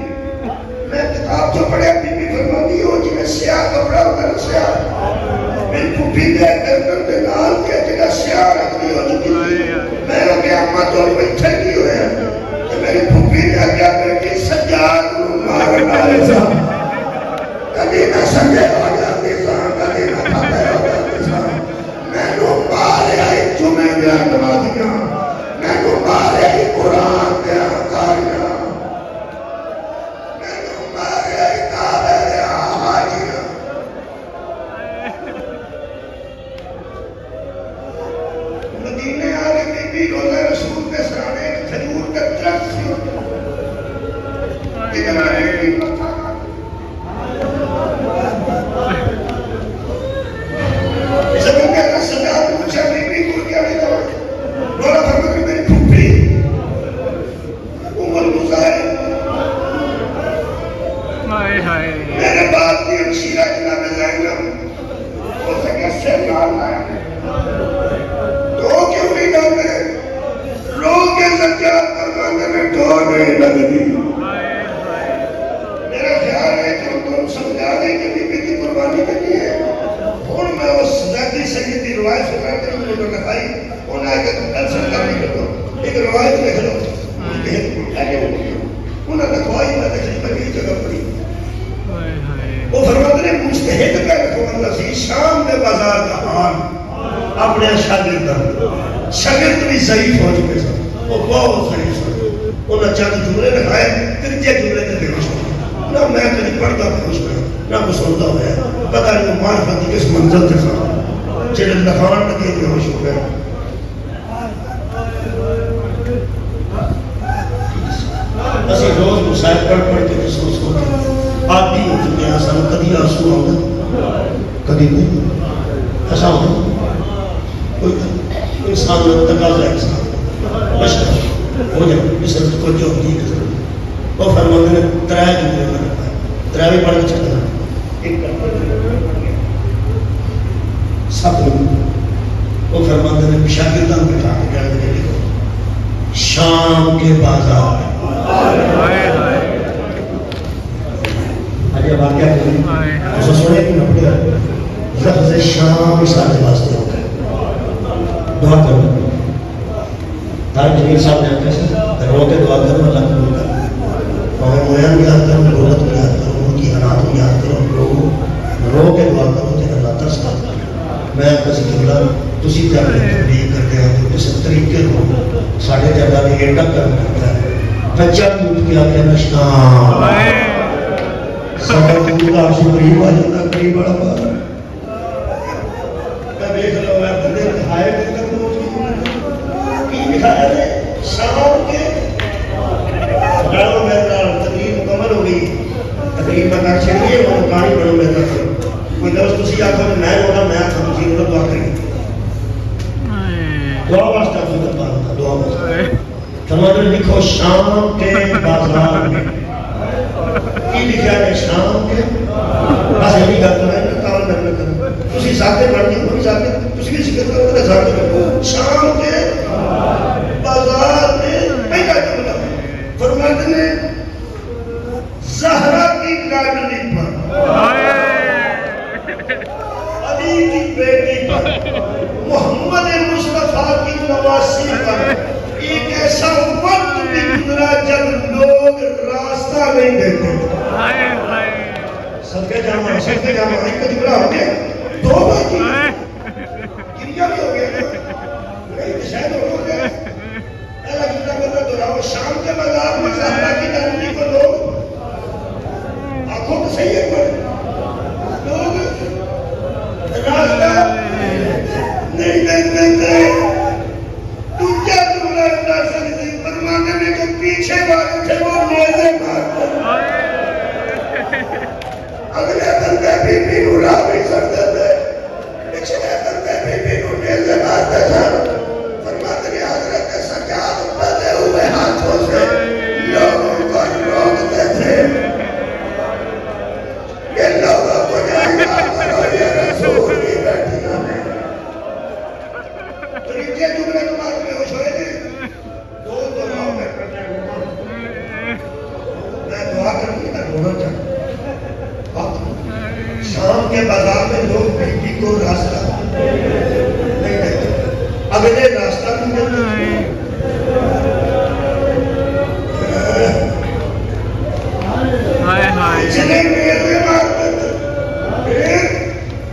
[SPEAKER 1] میں کتاب جو پڑھے بی بی فرماتی ہو جنہیں سیاہ کپڑا ہوتا ہے سیاہ میری پھوپھی دے گردن دے نال کے جنہیں سیاہ رکھنی ہو چکی میں نے کہ اماں تو بیٹھے نہیں ہوئے ہیں میری پھوپھی نے کیا کر کے سجاد مارنا ہے کبھی نہ سنگے ہو جاتی سان کبھی نہ پھاتے ہو جاتی سان میں نے مارے آئی جمعے دیا نمازیاں میں نے مارے آئی قرآن دیا کاریاں میں نے مارے آئی کعبے دیا حاجیاں مدینے آنے بی بی روزہ رسول کے سرانے کھجور کے درخت سے اتنا بی بی پتھا زمین کے اندر سجاد پوچھا بی بی کو کیا نہیں کرو رولا فرماتے میری پھوپھی عمر مظاہر میرے بعد کی ہمشیرہ جناب زینب وہ سکے سے نال آیا تو کیوں نہیں ڈالتے رو کے سجاد فرماتے میں تو نہیں لگتی میرا خیال ہے کہ تم سمجھا دیں کہ بی بی کی قربانی کرنی ہے اور میں اس زیادی سیدی روایت سے کرتے ہیں جو لکھائی انہیں آگے تلسل کرنے کے دو ایک روایت لکھ لو انہیں لکھوائی میں دیکھ لی میں بھی جگہ پڑی وہ فرماتے ہیں مجتہد کا رکھو اللہ سی شام میں بازار کا حال اپنے شاگرد بھی ضعیف ہو چکے سن وہ بہت ضعیف سن انہیں چند جملے لکھائے ترجے جملے تے بے ہوش ہو نہ میں کبھی پڑھتا بے ہوش ہوا نہ کچھ سنتا ہوا پتہ نہیں معرفت کس منزل کے ساتھ چلے لکھان لگے بے ہوش ہو گئے اسی روز مسائل پڑھ پڑھ کے محسوس ہوتے آدھی ہو چکے ہیں سن کدی آنسو آؤں کدی نہیں ایسا ہوتا کوئی انسان میں تقاضا انسان بشر ہو جائے مثل کو جو ہوتی ہے وہ فرماتے ہیں ترائے جملے میں رکھا ہے ترائے بھی پڑھ کے چکتا ہے ایک سب وہ فرماتے ہیں شاگردان بٹھا کے کہہ دے لکھو شام کے بازار آج واقعہ کریں اسے سونے کی نپڑے لفظ شام اس آج واسطے ہوتا ہے دعا کرو تاریخ جمیل صاحب نے آتے ہیں رو کے دعا کرو اللہ قبول کرو اور مویان بھی یاد کرو دولت بھی یاد کرو ان کی حالات بھی یاد کرو رو کے دعا کرو کہ اللہ ترس کا میں کسی جملہ تسی تے اپنے تبلیغ کرتے ہیں تو اس طریقے کو ساڑھے جگہ نے ایڈا کرتا ہے بچہ ٹوٹ کے آگے نشان سبب ٹوٹا عرشی قریب آ جاتا قریب بڑا بار میں دیکھ لو میں بندے دکھائے تک پہنچ کی دکھایا نے شام کے گاڑوں میں تقریب مکمل ہو گئی تقریب میں کر چھڑیے وہ کہانی بڑھوں میں تک کوئی دوست اسی آنکھوں میں میں ہونا میں آنکھوں میں ہونا دعا کریں دعا واسطہ آپ سے کرتا ہوں دعا واسطہ فرماتے لکھو شام کے بازار میں کی لکھا ہے شام کے بس یہی کرتا ہے کام کرنا کرنا تسی ذاتے پڑھنی کوئی ذاتے تسی بھی ذکر کرو تو ذاتے کرو شام کے بازار میں پہلا جملہ فرماتے ہیں زہرا کی لاڈلی پر علی کی بیٹی پر محمد مصطفیٰ کی نواسی پر ایک ایسا وقت بھی گزرا جب لوگ راستہ نہیں دیتے صدقے جامعہ ایک کا جملہ ہو گیا دو بار کی گریا بھی ہو گیا نہیں شاید ہو گیا پہلا جملہ بدلا دو رہا شام کے بازار میں زہرا کی لاڈلی کو لوگ آنکھوں سے سید بڑھ لوگ راستہ نہیں دیکھتے تو کیا تمہارا اللہ سکتی فرمانے میں کہ پیچھے والے تھے وہ نیزے مارتے اگلے بندے بی بی نورا بھی سکتے تھے پچھلے بندے بی بی نور نیزے مارتے تھے فرماتے ہیں حضرت سجاد پہلے ہوئے ہاتھوں سے لوگوں کو روکتے تھے یہ لوگوں کو جائیگا کرو یہ رسول کی بیٹھیاں میں تو نیچے جملے تمہارے میں ہوش ہوئے تھے دو دعاوں میں کرنے میں دعا کرنے کا رونا چاہتا شام کے بازار میں لوگ بی بی کو راستہ نہیں دیتے اگلے راستہ نہیں دیتے پچھلے نیزے مارتے تھے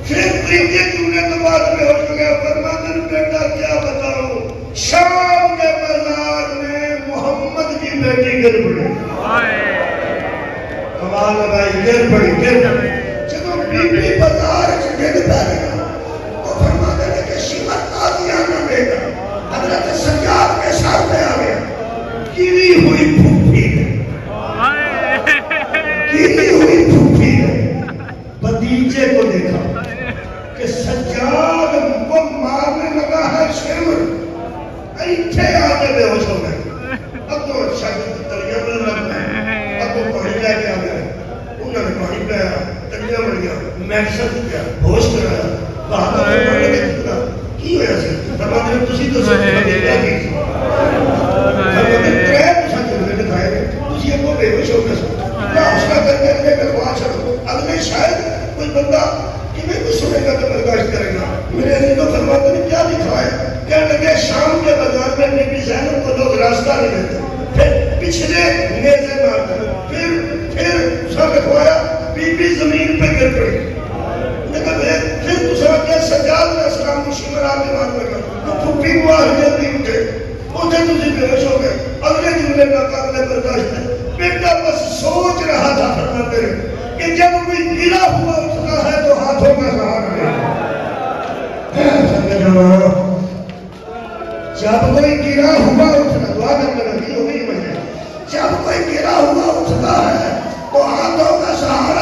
[SPEAKER 1] پھر تیجے جملے تو بعد میں ہو چکے فرماتے بیٹا کیا بتاؤں شام کے بازار میں محمد کی بیٹی گر پڑی کمال بھائی گر پڑی جب بی بی بازار سے گر پڑی وہ فرماتے ہیں کہ شیمت آدیانہ بیٹا حضرت سجاد کے سامنے آ گیا گری ہوئی پھوپھی ہے گری ہوئی پھوپھی ہے بھتیجے کو دیکھا کہ سجاد کو مارنے لگا ہے شیمر ایٹھے آگے بے ہوش ہو گئے اب تو شاید تلیہ مل رہا ہے اب تو پانی لے کے آ گئے انہوں نے پانی پہ تلیہ مل گیا میڈسن کیا ہوش کرایا باہر پڑھنے کے کتنا کی ہویا سے فرماتے ہیں تسی تو سب کیا کی فرماتے ہیں ترے تسا جلوے دکھائے گئے تسی اب وہ بے ہوش ہو گئے حوصلہ کر کے اگلے کروا چھڑو اگلے شاید کوئی بندہ کہ میں کچھ سنے گا تو برداشت کرے گا میرے علی کو فرماتے نے کیا دکھایا کہنے لگے شام کے بازار میں بی بی زینب کو لوگ راستہ نہیں دیتے پھر پچھلے نیزے مارتے پھر سب دکھوایا بی بی زمین پہ گر پڑی لیکن پھر دوسرا کیا سجاد علیہ السلام کو شمر آگے مار لگا تو پھوپی کو آہلیت نہیں اٹھے اٹھے تجھے بے ہوش ہو گئے اگلے جملے کا قابل برداشت ہے بیٹا بس سوچ رہا تھا فرماتے ہیں کہ جب کوئی گرا ہوا اٹھتا ہے تو ہاتھوں کا سہارا ہے جب کوئی گرا ہوا اٹھتا دعا کرنے لگی ہوگی مجھے جب کوئی گرا ہوا اٹھتا ہے تو ہاتھوں کا سہارا